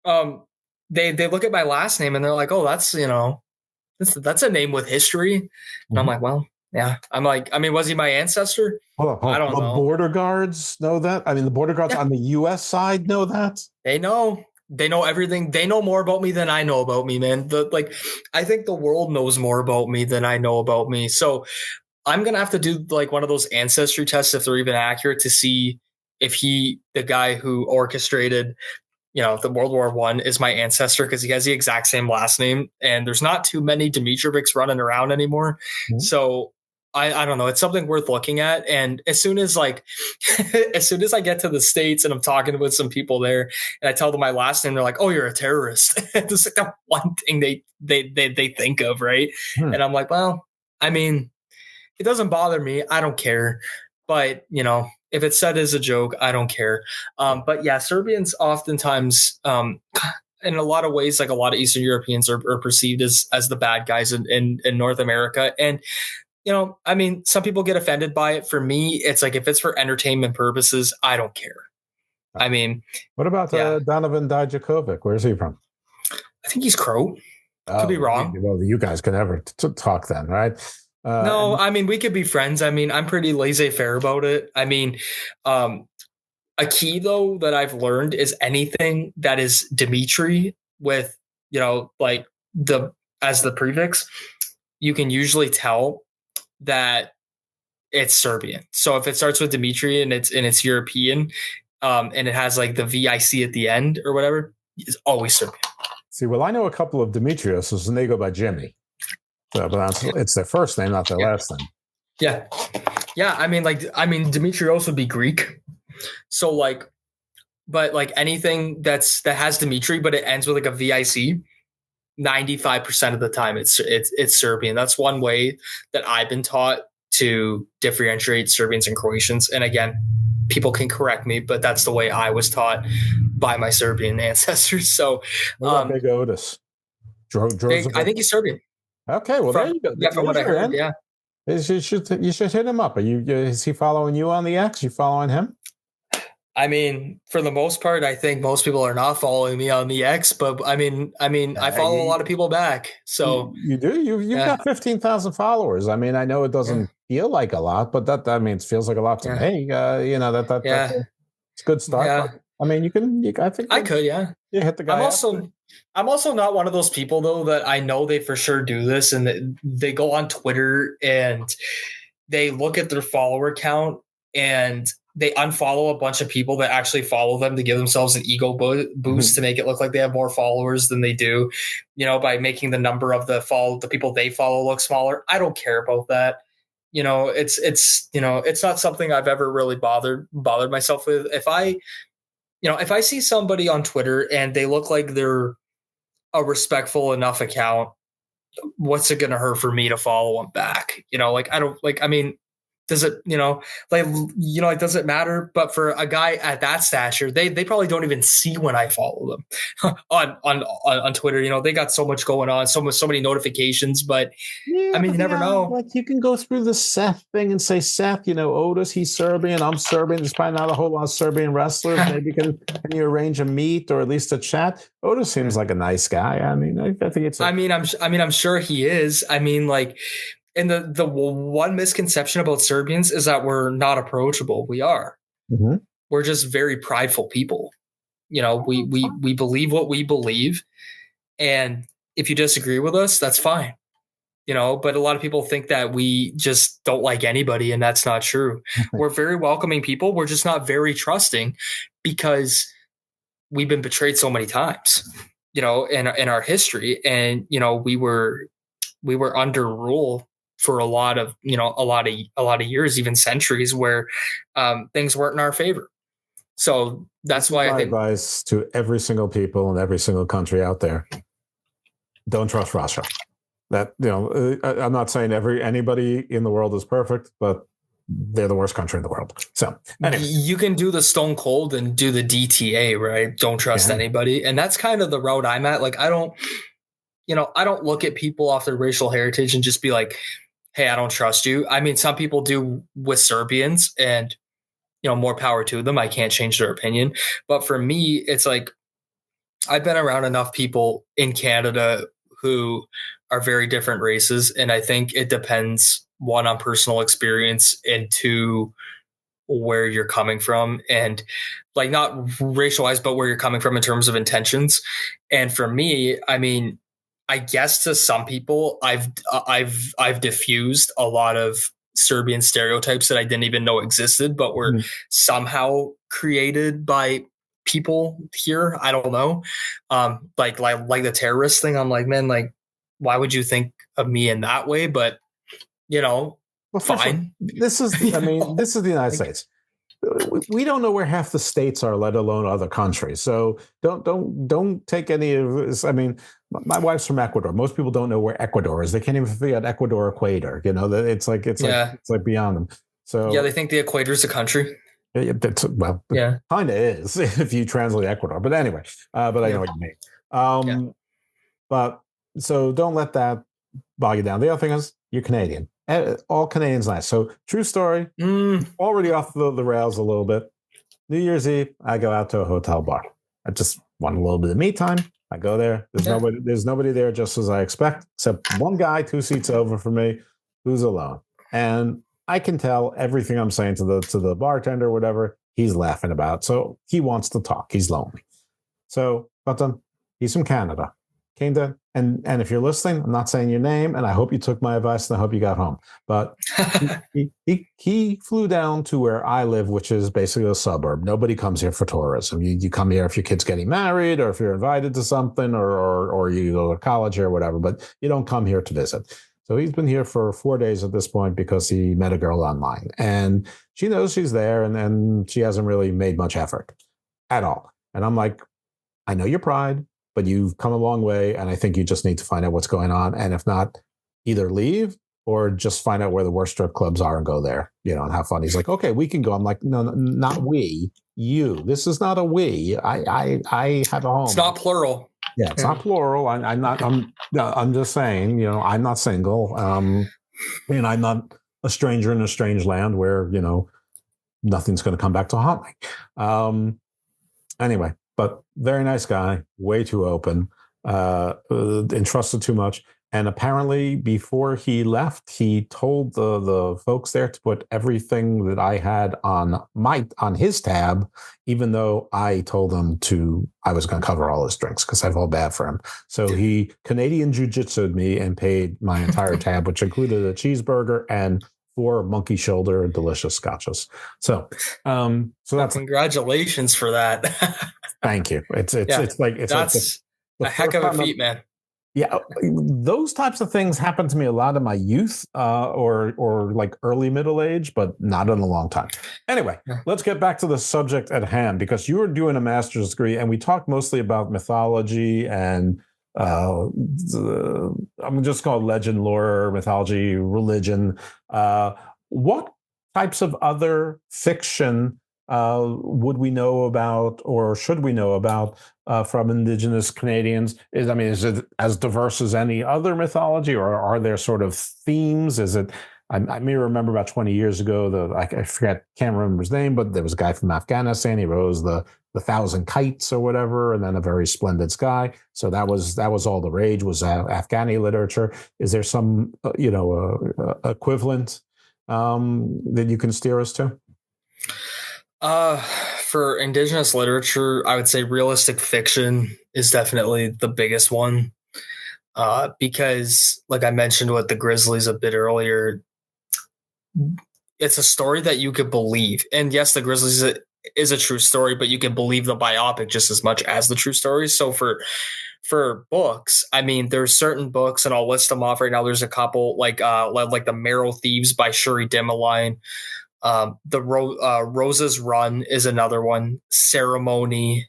they look at my last name and they're like, oh, that's a name with history. And I'm like, well, yeah. I'm like, I mean, was he my ancestor? Hold on. I don't know. The border guards know that? I mean, the border guards on the U.S. side know that? They know everything. They know more about me than I know about me, man. I think the world knows more about me than I know about me. So I'm going to have to do like one of those ancestry tests, if they're even accurate, to see if the guy who orchestrated the World War I is my ancestor, because he has the exact same last name, and there's not too many Dimitrijevics running around anymore. So I don't know. It's something worth looking at. And as soon as I get to the States and I'm talking with some people there and I tell them my last name, they're like, oh, you're a terrorist. It's like the one thing they think of. Right. And I'm like, well, I mean, it doesn't bother me. I don't care. But, if it's said as a joke, I don't care. But yeah, Serbians oftentimes, in a lot of ways, like a lot of Eastern Europeans are perceived as the bad guys in North America. And, I mean, some people get offended by it. For me, it's like, if it's for entertainment purposes, I don't care. I mean, what about Donovan Dijakovic? Where's he from? I think he's Croat. Could be wrong. Well, you guys can never talk then, right? No, I mean, we could be friends. I mean, I'm pretty laissez-faire about it. I mean, a key, though, that I've learned is anything that is Dimitri with, like as the prefix, you can usually tell that it's Serbian. So if it starts with Dimitri and it's European, and it has like the VIC at the end or whatever, it's always Serbian. See, well, I know a couple of Dimitrios, and they go by Jimmy. So, but it's their first name, not their last name. Yeah. Yeah. I mean, Dimitrios would be Greek. So like, but like anything that has Dimitri, but it ends with like a VIC, 95% of the time it's Serbian. That's one way that I've been taught to differentiate Serbians and Croatians. And again, people can correct me, but that's the way I was taught by my Serbian ancestors. So, what about Big Otis? I think he's Serbian. Okay, well, there you go. Yeah, from what I heard, yeah. You should hit him up. Is he following you on the X? You following him? I mean, for the most part, I think most people are not following me on the X, but I mean, I follow a lot of people back. So you do. You've got 15,000 followers. I mean, I know it doesn't feel like a lot, but it feels like a lot to me. That's a good start. Yeah. But, I mean, I think I could, yeah. You hit the guy. I'm also not one of those people though that I know they for sure do this, and they go on Twitter and they look at their follower count and they unfollow a bunch of people that actually follow them to give themselves an ego boost to make it look like they have more followers than they do, by making the number of the people they follow look smaller. I don't care about that. It's not something I've ever really bothered myself with. If I see somebody on Twitter and they look like they're a respectful enough account, what's it going to hurt for me to follow them back? Does it, does it matter? But for a guy at that stature, they probably don't even see when I follow them on Twitter. They got so much going on, so many notifications, but you never know. Like you can go through the Seth thing and say, Seth, Otis, he's Serbian, I'm Serbian. There's probably not a whole lot of Serbian wrestlers. Maybe can you arrange a meet or at least a chat? Otis seems like a nice guy. I mean, I think it's. I'm sure he is. And the one misconception about Serbians is that we're not approachable. We are. Mm-hmm. We're just very prideful people. We believe what we believe. And if you disagree with us, that's fine. But a lot of people think that we just don't like anybody, and that's not true. We're very welcoming people. We're just not very trusting because we've been betrayed so many times, in our history. And, we were under rule for a lot of years, even centuries, where things weren't in our favor. So that's why I think advice to every single people in every single country out there: don't trust Russia. That I'm not saying anybody in the world is perfect, but they're the worst country in the world. So anyway. You can do the Stone Cold and do the DTA, right? Don't trust anybody, and that's kind of the road I'm at. Like I don't look at people off their racial heritage and just be like, hey, I don't trust you. I mean, some people do with Serbians, and, more power to them. I can't change their opinion. But for me, it's like, I've been around enough people in Canada who are very different races. And I think it depends, one, on personal experience, and two, where you're coming from, and like not racial-wise, but where you're coming from in terms of intentions. And for me, I guess to some people, I've diffused a lot of Serbian stereotypes that I didn't even know existed, but were somehow created by people here. I don't know, like the terrorist thing. I'm like, man, like, why would you think of me in that way? But fine. This is the United States. We don't know where half the states are, let alone other countries. So don't take any of this. I mean, my wife's from Ecuador. Most people don't know where Ecuador is. They can't even figure out Ecuador equator. It's like beyond them. So yeah, they think the equator is a country. It kind of is if you translate Ecuador. But anyway, I know what you mean. But so don't let that bog you down. The other thing is you're Canadian. All Canadians nice. So true story. Already off the rails a little bit. New Year's Eve, I go out to a hotel bar. I just want a little bit of me time. I go there. There's nobody there, just as I expect, except one guy 2 seats over from me who's alone. And I can tell everything I'm saying to the bartender or whatever, he's laughing about. So he wants to talk. He's lonely. So, but he's from Canada. Came to And if you're listening, I'm not saying your name, and I hope you took my advice and I hope you got home. But he flew down to where I live, which is basically a suburb. Nobody comes here for tourism. You come here if your kid's getting married or if you're invited to something or you go to college or whatever, but you don't come here to visit. So he's been here for 4 days at this point because he met a girl online. And she knows she's there, and she hasn't really made much effort at all. And I'm like, I know your pride, but you've come a long way, and I think you just need to find out what's going on. And if not, either leave or just find out where the worst strip clubs are and go there, and have fun. He's like, okay, we can go. I'm like, no, not we, you. This is not a we. I have a home. It's not plural. Yeah, it's not plural. I'm just saying, I'm not single. And I'm not a stranger in a strange land where, nothing's going to come back to haunt me. Anyway, but very nice guy, way too open, entrusted too much. And apparently before he left, he told the folks there to put everything that I had on his tab, even though I told him I was going to cover all his drinks because I felt bad for him. So he Canadian jiu-jitsu'd me and paid my entire tab, which included a cheeseburger and 4 monkey shoulder delicious scotches. So that's congratulations for that. Thank you. It's that's a heck of a feat, man. Yeah, those types of things happened to me a lot in my youth or like early middle age, but not in a long time. Anyway, let's get back to the subject at hand, because you were doing a master's degree and we talked mostly about mythology and I'm just called legend, lore, mythology, religion. What types of other fiction would we know about or should we know about from Indigenous Canadians? Is it as diverse as any other mythology, or are there sort of themes? Is it? I may remember about 20 years ago, I can't remember his name, but there was a guy from Afghanistan. He rose the 1,000 kites or whatever, and then a very splendid sky. So that was all the rage, was Afghani literature. Is there some equivalent that you can steer us to? For Indigenous literature, I would say realistic fiction is definitely the biggest one. Because, like I mentioned with the Grizzlies a bit earlier, it's a story that you could believe. And yes, the Grizzlies is a true story, but you can believe the biopic just as much as the true story. So for books, there's certain books, and I'll list them off right now. There's a couple like the Marrow Thieves by Shuri Dimmeline. The Rose's Run is another one. Ceremony,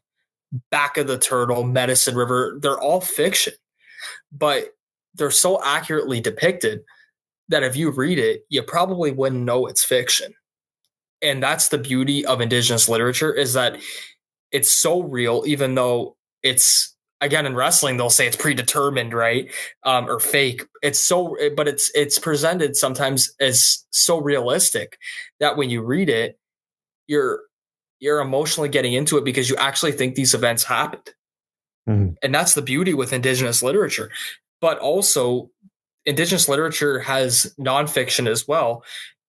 Back of the Turtle, Medicine River. They're all fiction, but they're so accurately depicted that if you read it, you probably wouldn't know it's fiction. And that's the beauty of Indigenous literature, is that it's so real, even though it's, again, in wrestling, they'll say it's predetermined, right? Or fake. But it's presented sometimes as so realistic that when you read it, you're emotionally getting into it because you actually think these events happened. Mm-hmm. And that's the beauty with Indigenous literature. But also, Indigenous literature has nonfiction as well.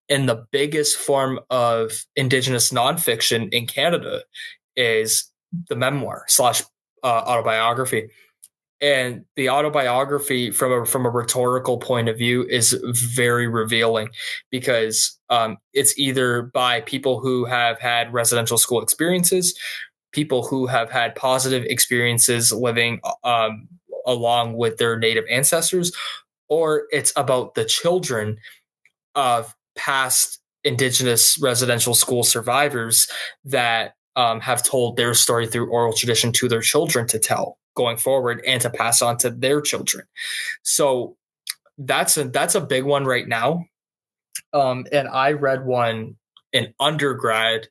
And the biggest form of Indigenous nonfiction in Canada is the memoir / autobiography. And the autobiography from a rhetorical point of view is very revealing, because it's either by people who have had residential school experiences, people who have had positive experiences living along with their Native ancestors, or it's about the children of past Indigenous residential school survivors that have told their story through oral tradition to their children to tell going forward and to pass on to their children. So that's a big one right now. And I read one in undergrad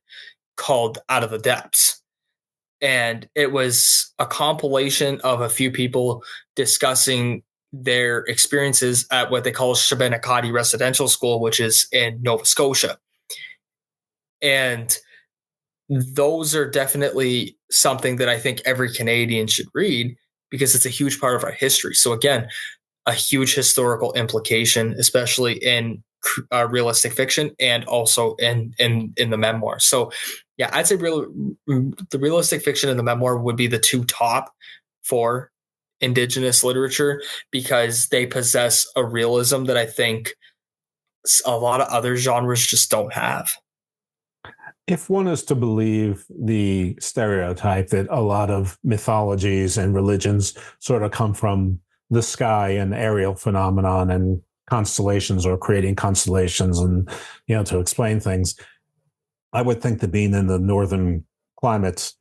called Out of the Depths. And it was a compilation of a few people discussing their experiences at what they call Shabinakadi Residential School, which is in Nova Scotia. And those are definitely something that I think every Canadian should read, because it's a huge part of our history. So again, a huge historical implication, especially in realistic fiction and also in the memoir. So yeah, I'd say the realistic fiction and the memoir would be the two top for indigenous literature because they possess a realism that I think a lot of other genres just don't have. If one is to believe the stereotype that a lot of mythologies and religions sort of come from the sky and aerial phenomenon and constellations or creating constellations and, to explain things, I would think that being in the northern climates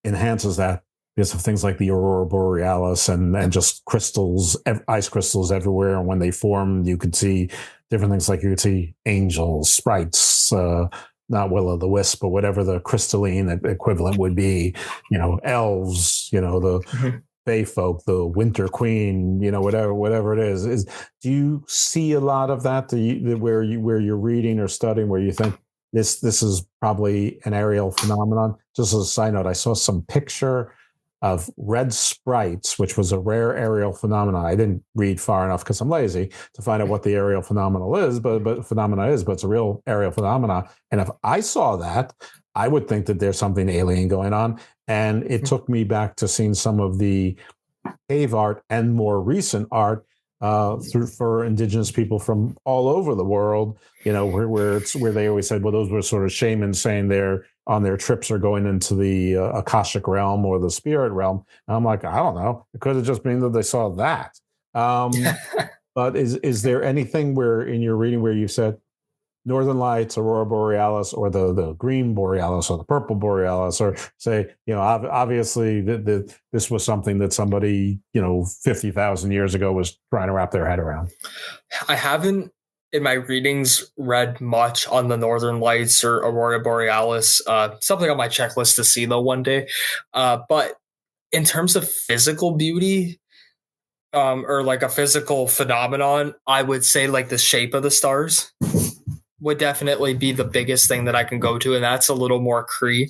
enhances that because of things like the aurora borealis and just crystals, ice crystals everywhere. And when they form, you could see different things, like you could see angels, sprites, not will-o'-the-wisp, but whatever the crystalline equivalent would be, elves, the Bay folk, the Winter Queen, whatever it is. Do you see a lot of that where you're reading or studying where you think this is probably an aerial phenomenon? Just as a side note, I saw some picture of red sprites, which was a rare aerial phenomenon. I didn't read far enough because I'm lazy to find out what the aerial phenomenon is, but it's a real aerial phenomenon. And if I saw that, I would think that there's something alien going on. And it took me back to seeing some of the cave art and more recent art for indigenous people from all over the world, where they always said, well, those were sort of shamans saying they're on their trips or going into the Akashic realm or the spirit realm. And I'm like, I don't know. It could have just been that they saw that. But is there anything where in your reading where you said Northern Lights, Aurora Borealis, or the green Borealis or the purple Borealis, or say, obviously this was something that somebody, 50,000 years ago was trying to wrap their head around? I haven't in my readings read much on the Northern Lights or Aurora Borealis, something on my checklist to see though one day. But in terms of physical beauty, or like a physical phenomenon, I would say like the shape of the stars would definitely be the biggest thing that I can go to. And that's a little more Cree.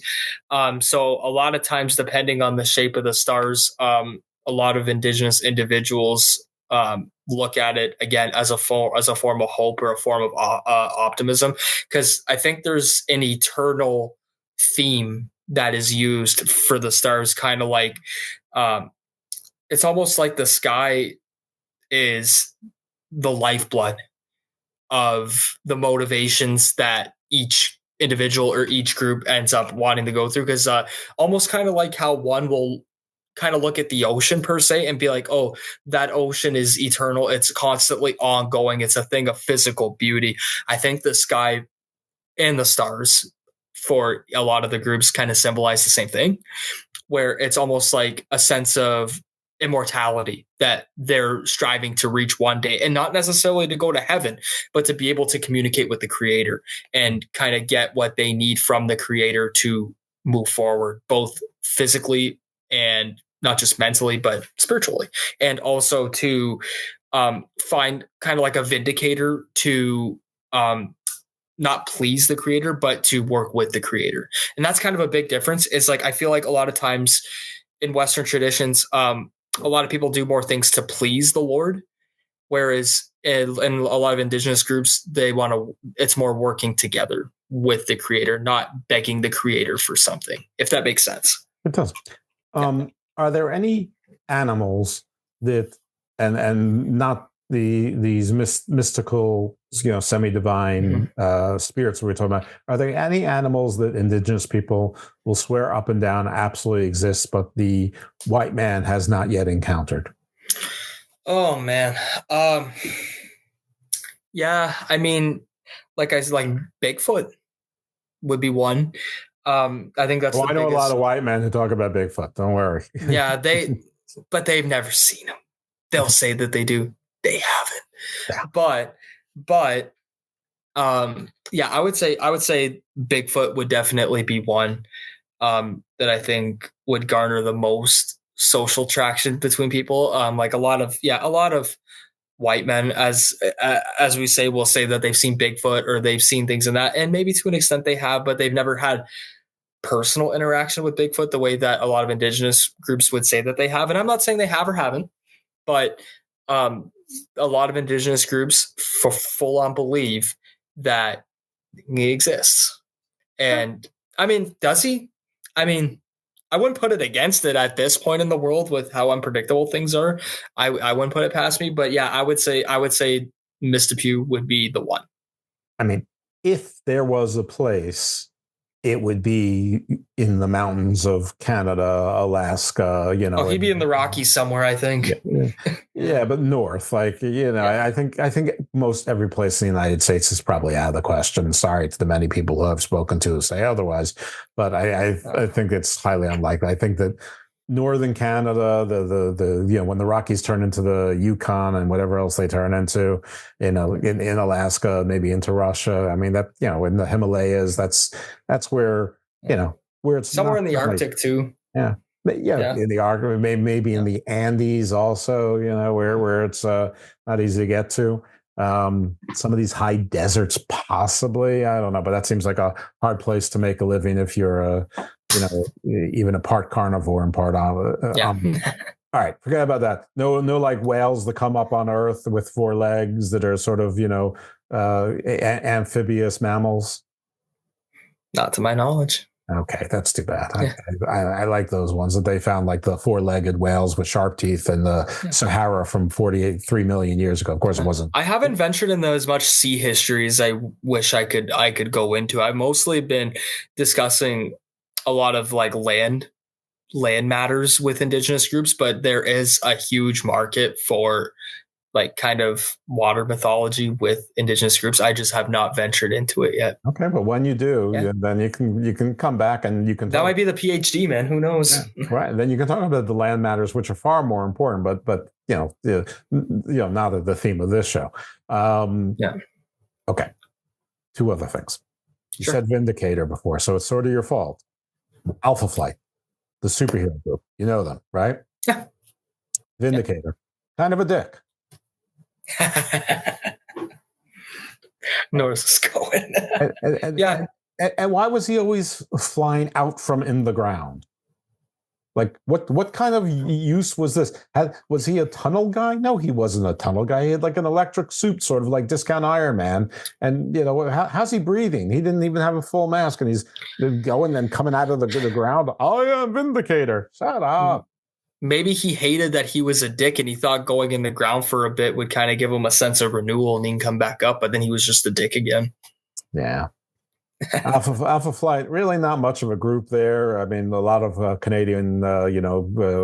So a lot of times, depending on the shape of the stars, a lot of indigenous individuals look at it again as a form of hope or a form of optimism. Because I think there's an eternal theme that is used for the stars, kind of like it's almost like the sky is the lifeblood of the motivations that each individual or each group ends up wanting to go through. Because almost kind of like how one will kind of look at the ocean per se and be like, oh, that ocean is eternal. It's constantly ongoing. It's a thing of physical beauty. I think the sky and the stars for a lot of the groups kind of symbolize the same thing, where it's almost like a sense of immortality that they're striving to reach one day, and not necessarily to go to heaven, but to be able to communicate with the creator and kind of get what they need from the creator to move forward, both physically and not just mentally, but spiritually. And also to find kind of like a vindicator to not please the creator, but to work with the creator. And that's kind of a big difference. It's like, I feel like a lot of times in Western traditions, a lot of people do more things to please the Lord, whereas in a lot of indigenous groups, it's more working together with the creator, not begging the creator for something, if that makes sense. It does. Are there any animals that, and not these mystical, semi-divine spirits we're talking about, are there any animals that indigenous people will swear up and down absolutely exist, but the white man has not yet encountered? Oh man. Yeah, I mean, like Bigfoot would be one. I think that's I know a lot of white men who talk about Bigfoot. Don't worry. Yeah, but they've never seen him. They'll say that they do. They haven't. Yeah. But yeah, I would say Bigfoot would definitely be one that I think would garner the most social traction between people. Like a lot of white men, as we say, will say that they've seen Bigfoot or they've seen things in that, and maybe to an extent they have, but they've never had personal interaction with Bigfoot the way that a lot of indigenous groups would say that they have. And I'm not saying they have or haven't, but a lot of indigenous groups full on believe that he exists. And I mean, does he? I mean, I wouldn't put it against it at this point in the world with how unpredictable things are. I wouldn't put it past me, but yeah, I would say Mr. Pew would be the one. I mean, if there was a place, it would be in the mountains of Canada, Alaska, he'd be in the Rockies somewhere, I think. Yeah, but north, I think most every place in the United States is probably out of the question. Sorry to the many people who I've spoken to who say otherwise, but I think it's highly unlikely. I think that northern Canada, the when the Rockies turn into the Yukon and whatever else they turn into, in Alaska, maybe into Russia. I mean, that in the Himalayas, that's where where it's somewhere in the Arctic too. Yeah. In the Arctic, maybe in the Andes also, where it's not easy to get to. Some of these high deserts, possibly, I don't know, but that seems like a hard place to make a living if you're even a part carnivore and part omnivore. All right, forget about that. No, like whales that come up on Earth with 4 legs that are sort of amphibious mammals. Not to my knowledge. Okay, that's too bad. I like those ones that they found, like the 4-legged whales with sharp teeth in the Sahara from 3 million years ago. Of course, it wasn't. I haven't ventured into as much sea history as I wish I could go into. I've mostly been discussing a lot of like land matters with Indigenous groups, but there is a huge market for like kind of water mythology with Indigenous groups. I just have not ventured into it yet. Okay, but when you do, then you can come back and you can. That might be the PhD, man. Who knows? Yeah, right. Then you can talk about the land matters, which are far more important. But not the theme of this show. Okay. 2 other things. You said Vindicator before, so it's sort of your fault. Alpha Flight, the superhero group. You know them, right? Yeah. Vindicator, kind of a dick. Notice it's going. And why was he always flying out from in the ground? Like, what kind of use was this? Was he a tunnel guy? No, he wasn't a tunnel guy. He had like an electric suit, sort of like Discount Iron Man. And, how's he breathing? He didn't even have a full mask, and he's going and coming out of the ground. I am Vindicator. Shut up. Maybe he hated that he was a dick and he thought going in the ground for a bit would kind of give him a sense of renewal and he can come back up, but then he was just a dick again. Yeah. Alpha Flight, really not much of a group there. I mean, a lot of Canadian,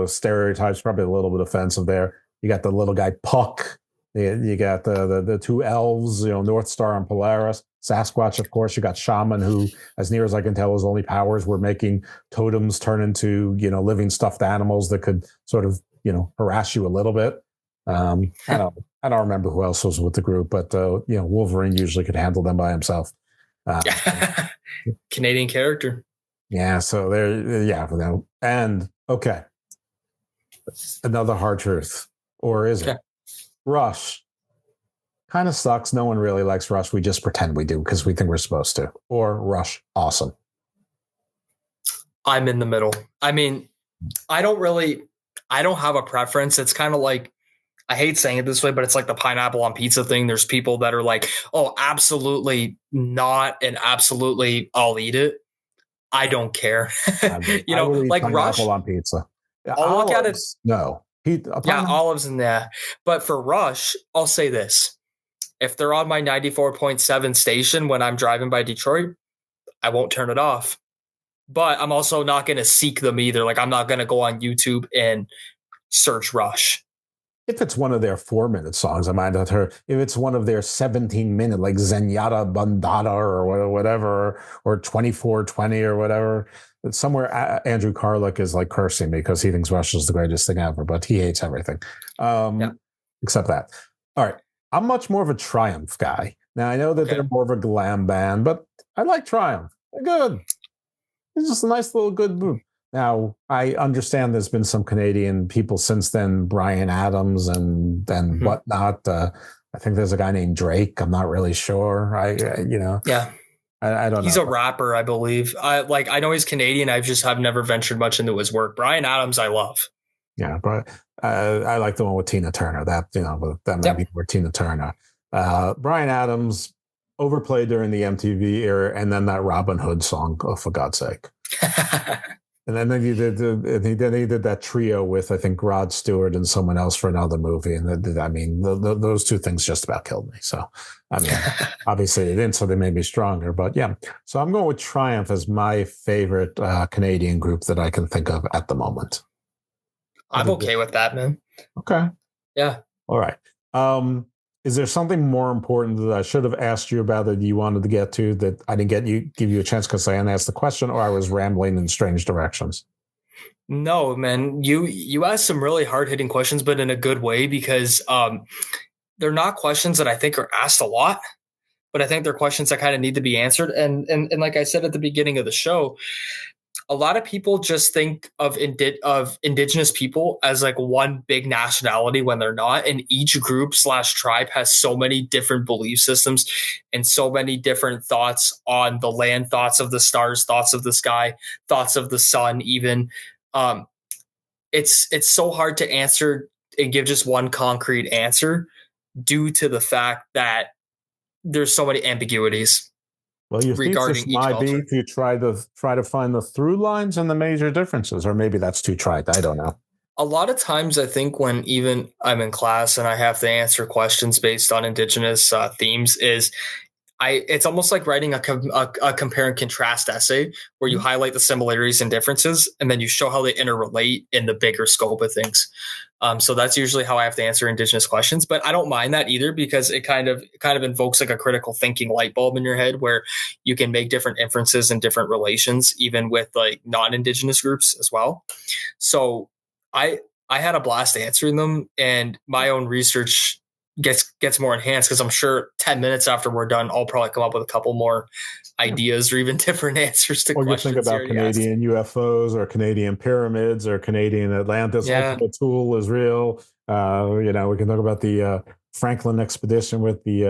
stereotypes, probably a little bit offensive there. You got the little guy Puck. You got the 2 elves, North Star and Polaris. Sasquatch, of course. You got Shaman, who, as near as I can tell, his only powers were making totems turn into, living stuffed animals that could sort of, harass you a little bit. I don't remember who else was with the group, but, Wolverine usually could handle them by himself. Canadian character. Yeah, so there, and okay. Another hard truth. Or is it? Rush. Kind of sucks. No one really likes Rush. We just pretend we do because we think we're supposed to. Or Rush, awesome. I'm in the middle. I mean, I don't have a preference. It's kind of like, I hate saying it this way, but it's like the pineapple on pizza thing. There's people that are like, oh, absolutely not. And absolutely, I'll eat it. I don't care. Like Rush on pizza. I'll look at it. No. Olives in there. But for Rush, I'll say this. If they're on my 94.7 station when I'm driving by Detroit, I won't turn it off. But I'm also not going to seek them either. Like, I'm not going to go on YouTube and search Rush. If it's one of their 4-minute songs, I might have heard. If it's one of their 17-minute, like Zenyatta Bandada or whatever, or 2420 or whatever, somewhere Andrew Carlick is like cursing me because he thinks Rush is the greatest thing ever, but he hates everything. Except that. All right. I'm much more of a Triumph guy. Now, I know that they're more of a glam band, but I like Triumph. They're good. It's just a nice little good group. Now, I understand there's been some Canadian people since then, Bryan Adams and whatnot. I think there's a guy named Drake. I'm not really sure. I don't know. He's a rapper, I believe. I know he's Canadian. I've never ventured much into his work. Bryan Adams, I love. Yeah, but I like the one with Tina Turner. That might be more Tina Turner. Bryan Adams overplayed during the MTV era, and then that Robin Hood song. Oh, for God's sake! And then he did that trio with, I think, Rod Stewart and someone else for another movie. And those two things just about killed me. So, I mean, obviously they didn't, so they made me stronger. But yeah, so I'm going with Triumph as my favorite Canadian group that I can think of at the moment. I'm okay with that, man. Okay. Yeah. All right. Is there something more important that I should have asked you about that you wanted to get to that I didn't give you a chance because I hadn't asked the question, or I was rambling in strange directions? No, man. You asked some really hard hitting questions, but in a good way, because they're not questions that I think are asked a lot, but I think they're questions that kind of need to be answered. And like I said at the beginning of the show, a lot of people just think of indigenous people as like one big nationality when they're not. And each group / tribe has so many different belief systems and so many different thoughts on the land, thoughts of the stars, thoughts of the sky, thoughts of the sun, even. It's so hard to answer and give just one concrete answer due to the fact that there's so many ambiguities. Well, your thesis might be to try to find the through lines and the major differences, or maybe that's too trite. I don't know. A lot of times, I think when even I'm in class and I have to answer questions based on Indigenous themes, it's almost like writing a compare and contrast essay where you highlight the similarities and differences, and then you show how they interrelate in the bigger scope of things. So that's usually how I have to answer Indigenous questions, but I don't mind that either, because it kind of invokes like a critical thinking light bulb in your head where you can make different inferences and different relations, even with like non-Indigenous groups as well. So I had a blast answering them, and my own research gets more enhanced because I'm sure 10 minutes after we're done, I'll probably come up with a couple more ideas or even different answers to questions. Or you think about Canadian UFOs or Canadian pyramids or Canadian Atlantis. Yeah. Ultimate Tool is real. We can talk about the Franklin expedition with the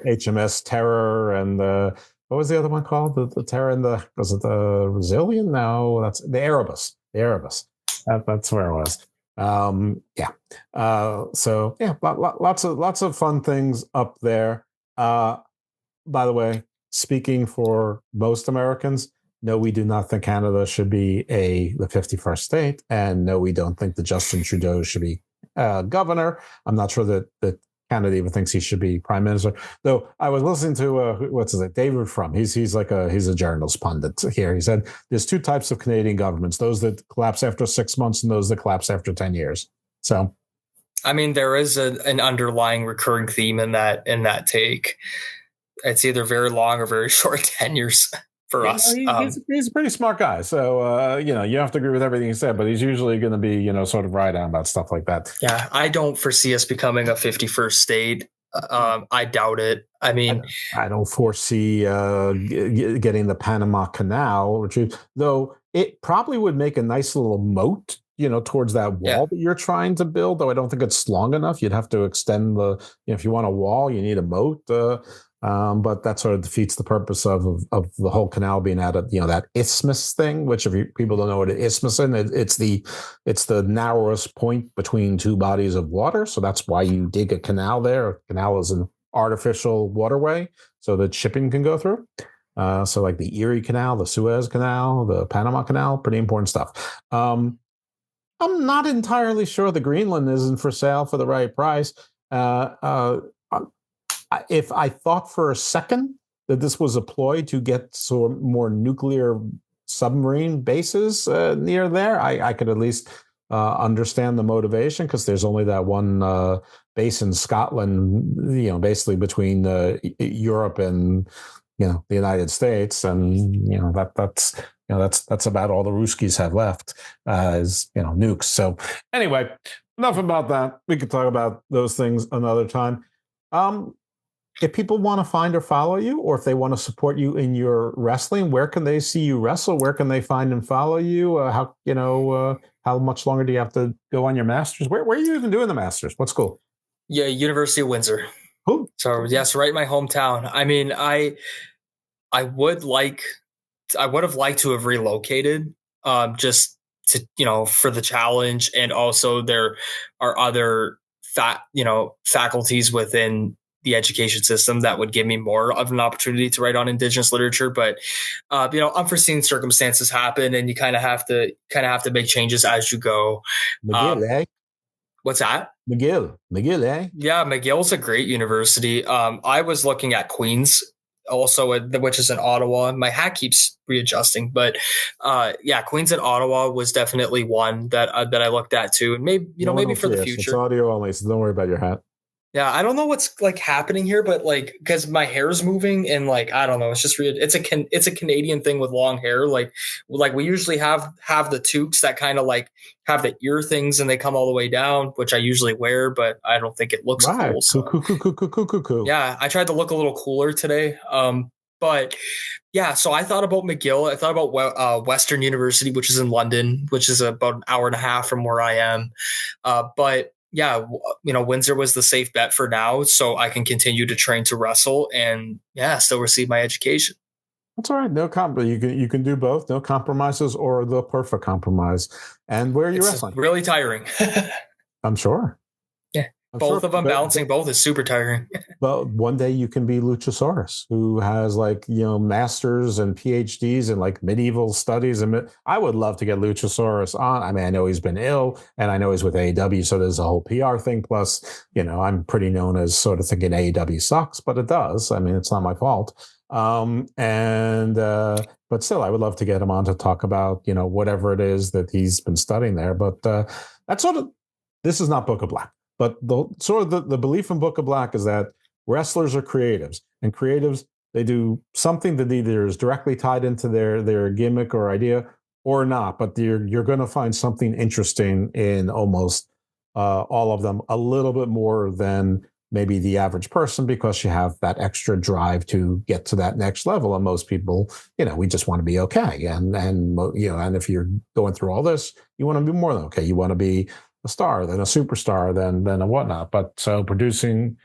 HMS Terror and what was the other one called? The Terror and was it the Resilient? No, that's the Erebus. The Erebus. That's where it was. Lots of fun things up there. By the way, speaking for most Americans, no, we do not think Canada should be the 51st state, and no, we don't think that Justin Trudeau should be governor. I'm not sure that Canada even thinks he should be prime minister. Though I was listening to David Frum. He's a journalist pundit here. He said there's two types of Canadian governments: those that collapse after 6 months and those that collapse after 10 years. So, I mean, there is an underlying recurring theme in that take. It's either very long or very short tenures for us. He's a pretty smart guy. So, you have to agree with everything he said, but he's usually going to be, sort of right on about stuff like that. Yeah, I don't foresee us becoming a 51st state. I doubt it. I mean, I don't foresee getting the Panama Canal, though it probably would make a nice little moat, towards that wall that you're trying to build, though I don't think it's long enough. You'd have to extend if you want a wall, you need a moat. But that sort of defeats the purpose of the whole canal being at that isthmus thing, which if people don't know what an isthmus is, it's the narrowest point between two bodies of water. So that's why you dig a canal there. A canal is an artificial waterway so that shipping can go through. So like the Erie Canal, the Suez Canal, the Panama Canal, pretty important stuff. I'm not entirely sure the Greenland isn't for sale for the right price. If I thought for a second that this was a ploy to get more nuclear submarine bases near there, I could at least understand the motivation, because there's only that one base in Scotland, basically between Europe and the United States, and that's about all the Ruskies have left is nukes. So anyway, enough about that. We could talk about those things another time. If people want to find or follow you, or if they want to support you in your wrestling, where can they see you wrestle? Where can they find and follow you? How much longer do you have to go on your Masters? Where are you even doing the Masters? What school? Yeah, University of Windsor. Cool. So yes, right in my hometown. I mean, I would have liked to have relocated, just to for the challenge, and also there are other faculties within the education system that would give me more of an opportunity to write on Indigenous literature. But unforeseen circumstances happen, and you kind of have to make changes as you go. McGill, eh? What's that? McGill, eh? Yeah, McGill's a great university. I was looking at Queen's also, which is in Ottawa. My hat keeps readjusting, but Queen's in Ottawa was definitely one that I looked at too, and maybe for the future. It's audio only, so don't worry about your hat. Yeah, I don't know what's like happening here, but like because my hair is moving and like I don't know, it's just weird. It's a Canadian thing with long hair. Like we usually have the toques that kind of like have the ear things and they come all the way down, which I usually wear, but I don't think it looks cool. So. Cool. Yeah, I tried to look a little cooler today. But yeah, so I thought about McGill. I thought about Western University, which is in London, which is about an hour and a half from where I am. But yeah, Windsor was the safe bet for now, so I can continue to train to wrestle and still receive my education. That's all right. No you can do both. No compromises or the perfect compromise. And where are you wrestling? Really tiring. I'm sure. Yeah. Both of them, balancing both is super tiring. But one day you can be Luchasaurus, who has masters and PhDs in like medieval studies. And I would love to get Luchasaurus on. I mean, I know he's been ill and I know he's with AEW. So there's a whole PR thing. Plus, I'm pretty known as sort of thinking AEW sucks, but it does. I mean, it's not my fault. But still, I would love to get him on to talk about, whatever it is that he's been studying there. But this is not Book of Black. But the belief in Book of Black is that wrestlers are creatives, and creatives, they do something that either is directly tied into their gimmick or idea or not. But you're going to find something interesting in almost all of them, a little bit more than maybe the average person, because you have that extra drive to get to that next level. And most people, we just want to be okay. And if you're going through all this, you want to be more than okay. You want to be a star, then a superstar, then a whatnot. But so pursuing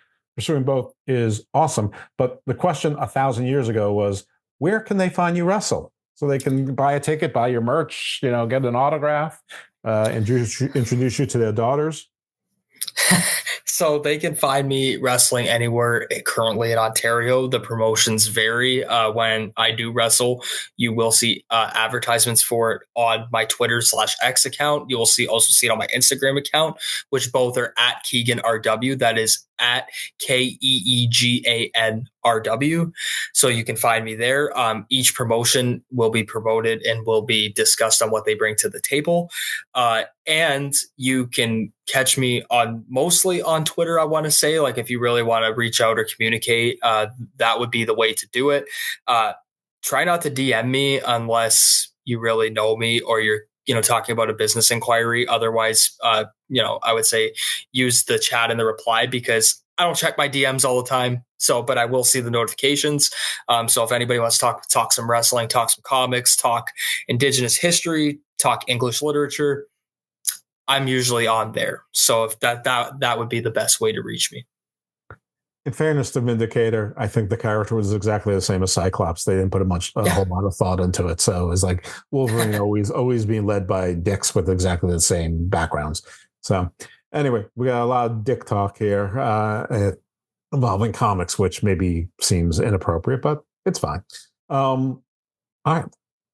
both is awesome. But the question 1,000 years ago was, where can they find you wrestle? So they can buy a ticket, buy your merch, get an autograph, introduce you to their daughters. So they can find me wrestling anywhere currently in Ontario. The promotions vary. When I do wrestle, you will see advertisements for it on my Twitter/X account. You will also see it on my Instagram account, which both are at Keegan RW. That is at KEEGANRW. So you can find me there. Each promotion will be promoted and will be discussed on what they bring to the table. And you can catch me mostly on Twitter, I want to say. Like if you really want to reach out or communicate, that would be the way to do it. Try not to DM me unless you really know me or you're talking about a business inquiry. Otherwise, I would say use the chat and the reply, because I don't check my DMs all the time. But I will see the notifications. So if anybody wants to talk some wrestling, talk some comics, talk Indigenous history, talk English literature, I'm usually on there. So if that would be the best way to reach me. In fairness to Vindicator, I think the character was exactly the same as Cyclops. They didn't put a whole lot of thought into it. So it was like Wolverine always being led by dicks with exactly the same backgrounds. So anyway, we got a lot of dick talk here involving comics, which maybe seems inappropriate, but it's fine. All right.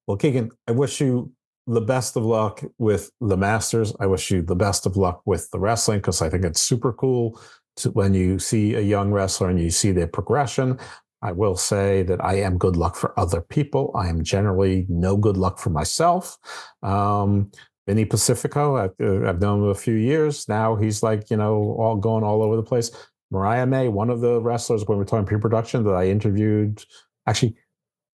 Well, Keegan, I wish you the best of luck with the Masters. I wish you the best of luck with the wrestling, because I think it's super cool when you see a young wrestler and you see their progression. I will say that I am good luck for other people. I am generally no good luck for myself. Vinny Pacifico, I've known him a few years now. He's all going all over the place. Mariah May, one of the wrestlers when we're talking pre-production that I interviewed, actually,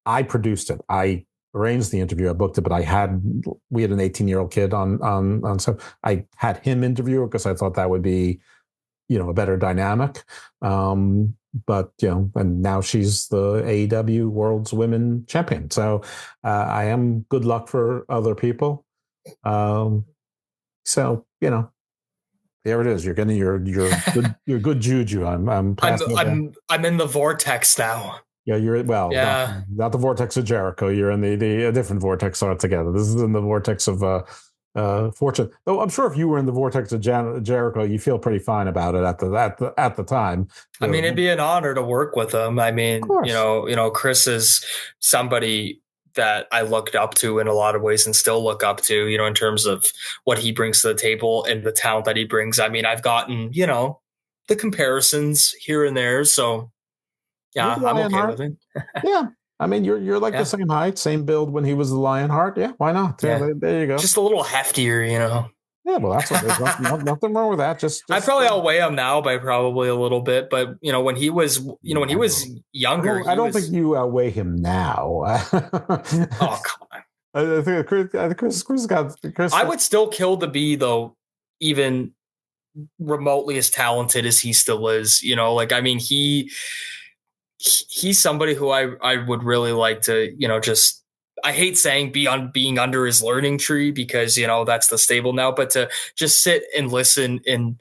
I produced it. I arranged the interview, I booked it, but we had an 18-year-old kid on, so I had him interview because I thought that would be, a better dynamic. But and now she's the AEW World's Women Champion. So I am good luck for other people. So there it is. You're getting your good juju. I'm in the vortex now. Yeah, not the vortex of Jericho. You're in the different vortex altogether. This is in the vortex of fortunate. Though I'm sure if you were in the vortex of Jericho, you feel pretty fine about it at the time. I mean, it'd be an honor to work with him. I mean, Chris is somebody that I looked up to in a lot of ways and still look up to, in terms of what he brings to the table and the talent that he brings. I mean, I've gotten, the comparisons here and there. So yeah, I'm okay with it. Yeah. I mean, you're like the same height, same build when he was the Lionheart. Yeah, why not? Yeah, there you go. Just a little heftier, Yeah, well, that's what, there's nothing wrong with that. Just I probably outweigh him now by probably a little bit, but when he was, when he was younger, I don't think you outweigh him now. Oh, come on! I think Chris got. I would still kill to be though, even remotely as talented as he still is. I mean, he's somebody who I would really like to, just, I hate saying being under his learning tree because, that's the stable now, but to just sit and listen and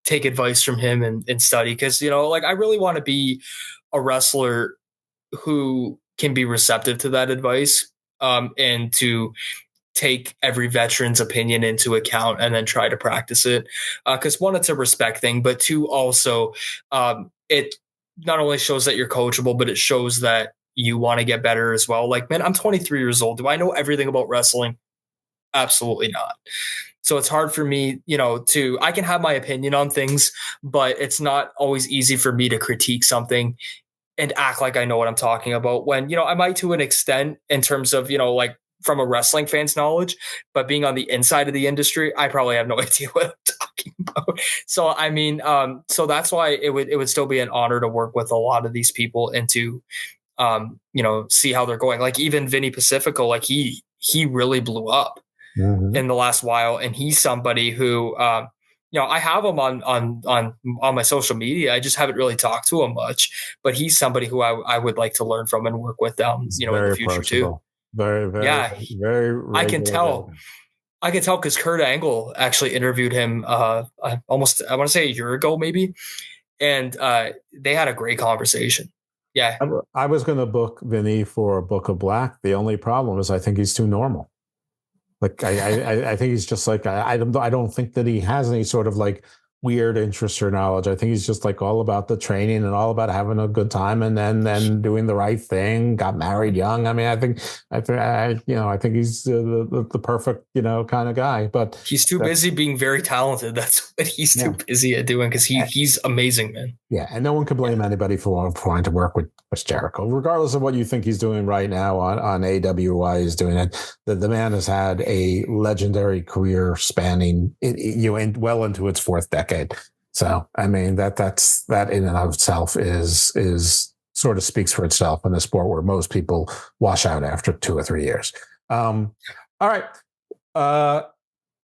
take advice from him and study. Cause, I really want to be a wrestler who can be receptive to that advice, and to take every veteran's opinion into account and then try to practice it. Cause one, it's a respect thing, but two, also, it not only shows that you're coachable, but it shows that you want to get better as well. Like, man, I'm 23 years old. Do I know everything about wrestling? Absolutely not. So it's hard for me, I can have my opinion on things, but it's not always easy for me to critique something and act like I know what I'm talking about when, I might to an extent in terms of, from a wrestling fan's knowledge, but being on the inside of the industry, I probably have no idea what I'm talking about. So, I mean, so that's why it would still be an honor to work with a lot of these people and to, see how they're going. Like even Vinny Pacifico, like he really blew up in the last while. And he's somebody who, I have him on my social media. I just haven't really talked to him much, but he's somebody who I would like to learn from and work with in the future too. Very, very, yeah, very. I can tell. I can tell because Kurt Angle actually interviewed him almost, I want to say a year ago, maybe, and they had a great conversation. Yeah, I was going to book Vinny for a Book of Black. The only problem is I think he's too normal. Like I think he's just like I don't think that he has any sort of like weird interest or knowledge. I think he's just like all about the training and all about having a good time and then doing the right thing. Got married young. I mean, I think he's the perfect kind of guy. But he's too busy being very talented. That's what he's too busy at doing because he's amazing, man. Yeah, and no one can blame anybody for wanting to work with Jericho, regardless of what you think he's doing right now on AWI. He's doing it. The man has had a legendary career spanning well into its fourth decade. So I mean that in and of itself is sort of speaks for itself in the sport where most people wash out after 2 or 3 years. All right. My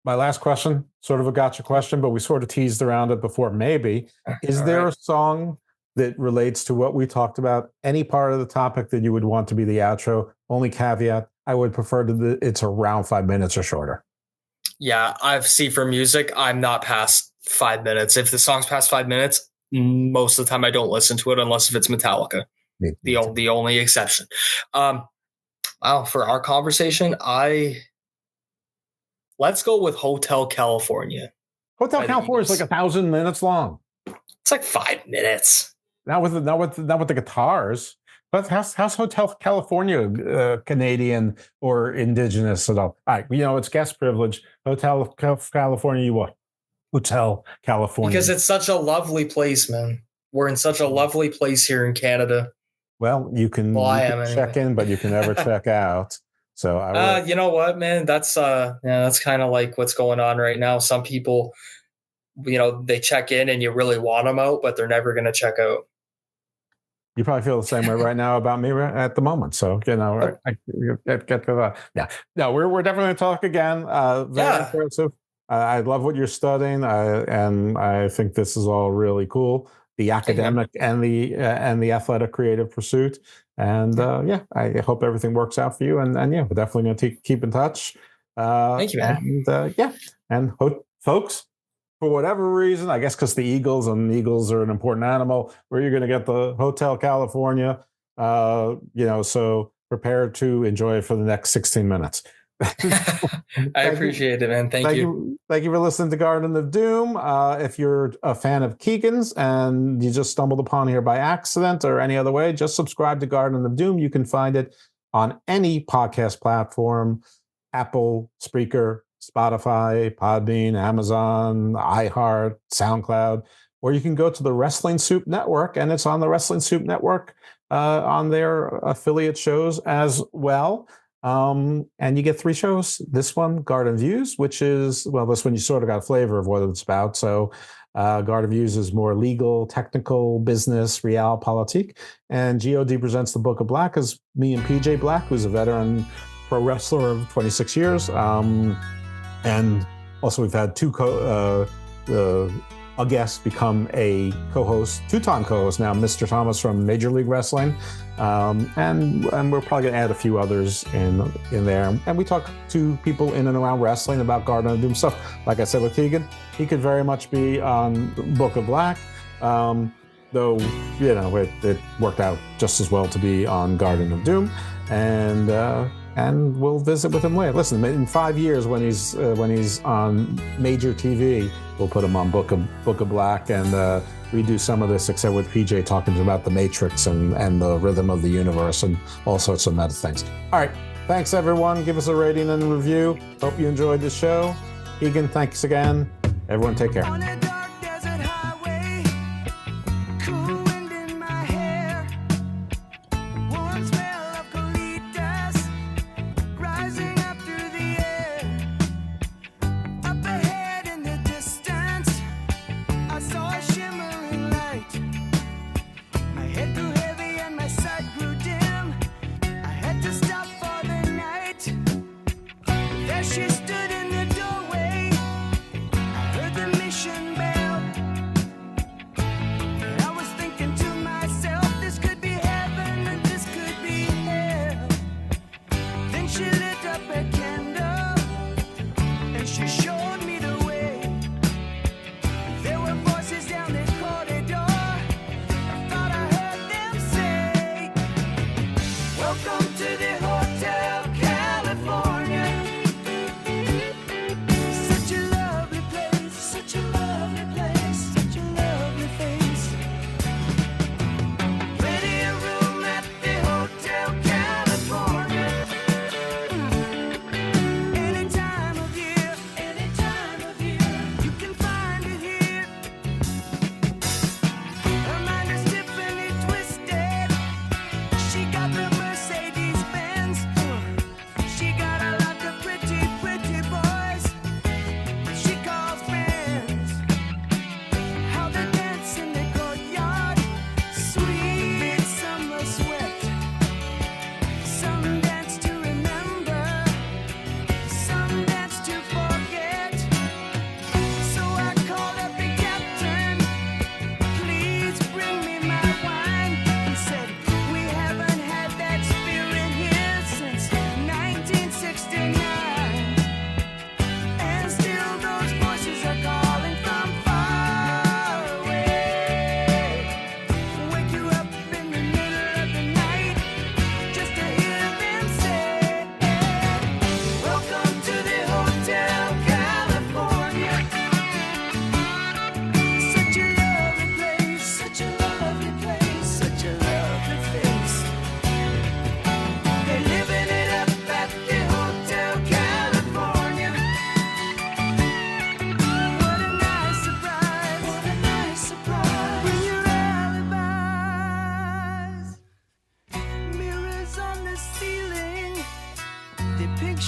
last question, sort of a gotcha question, but we sort of teased around it before. Maybe is there a song that relates to what we talked about? Any part of the topic that you would want to be the outro? Only caveat: I would prefer it's around 5 minutes or shorter. Yeah, for music, I'm not past 5 minutes. If the song's past 5 minutes, most of the time I don't listen to it unless if it's Metallica. The only exception. For our conversation, let's go with Hotel California. Hotel California is like 1,000 minutes long. It's like 5 minutes. Not with the guitars. But how's Hotel California Canadian or Indigenous at all? All right, it's guest privilege. Hotel California, you what? Hotel California. Because it's such a lovely place, man. We're in such a lovely place here in Canada. Well, you can check in, but you can never check out. So you know what, man? That's kind of like what's going on right now. Some people, they check in and you really want them out, but they're never going to check out. You probably feel the same way right now about me at the moment. So, I get to that. Yeah. No, we're definitely going to talk again. Very impressive. I love what you're studying. And I think this is all really cool. The academic and the athletic creative pursuit. And I hope everything works out for you. And we're definitely going to keep in touch. Thank you, man. And folks, for whatever reason, I guess because the Eagles are an important animal, where you're going to get the Hotel California, so prepare to enjoy it for the next 16 minutes. I appreciate it, man. Thank you. Thank you for listening to Garden of Doom. If you're a fan of Keegan's and you just stumbled upon here by accident or any other way, just subscribe to Garden of Doom. You can find it on any podcast platform: Apple, Spreaker, Spotify, Podbean, Amazon, iHeart, SoundCloud, or you can go to the Wrestling Soup Network, and it's on the Wrestling Soup Network on their affiliate shows as well. And you get 3 shows. This one, Garden Views, which is, well, this one you sort of got a flavor of what it's about. So Garden Views is more legal, technical, business, realpolitik. And GOD presents the Book of Black as me and PJ Black, who's a veteran pro wrestler of 26 years. And also we've had a guest become a co-host, 2-time co-host now, Mr. Thomas from Major League Wrestling. And we're probably going to add a few others in there. And we talk to people in and around wrestling about Garden of Doom stuff. Like I said with Keegan, he could very much be on Book of Black, though, you know, it worked out just as well to be on Garden of Doom. And we'll visit with him later. Listen, in 5 years when he's on major TV, we'll put him on Book of Black and redo some of this, except with PJ talking about the Matrix and the rhythm of the universe and all sorts of meta things. All right, thanks everyone. Give us a rating and a review. Hope you enjoyed the show. Keegan, thanks again. Everyone, take care.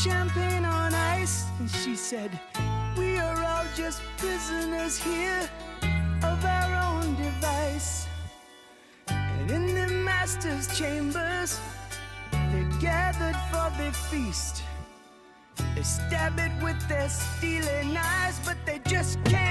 champagne on ice, and she said, we are all just prisoners here of our own device. And in the master's chambers, they're gathered for the feast. They stab it with their steely knives, but they just can't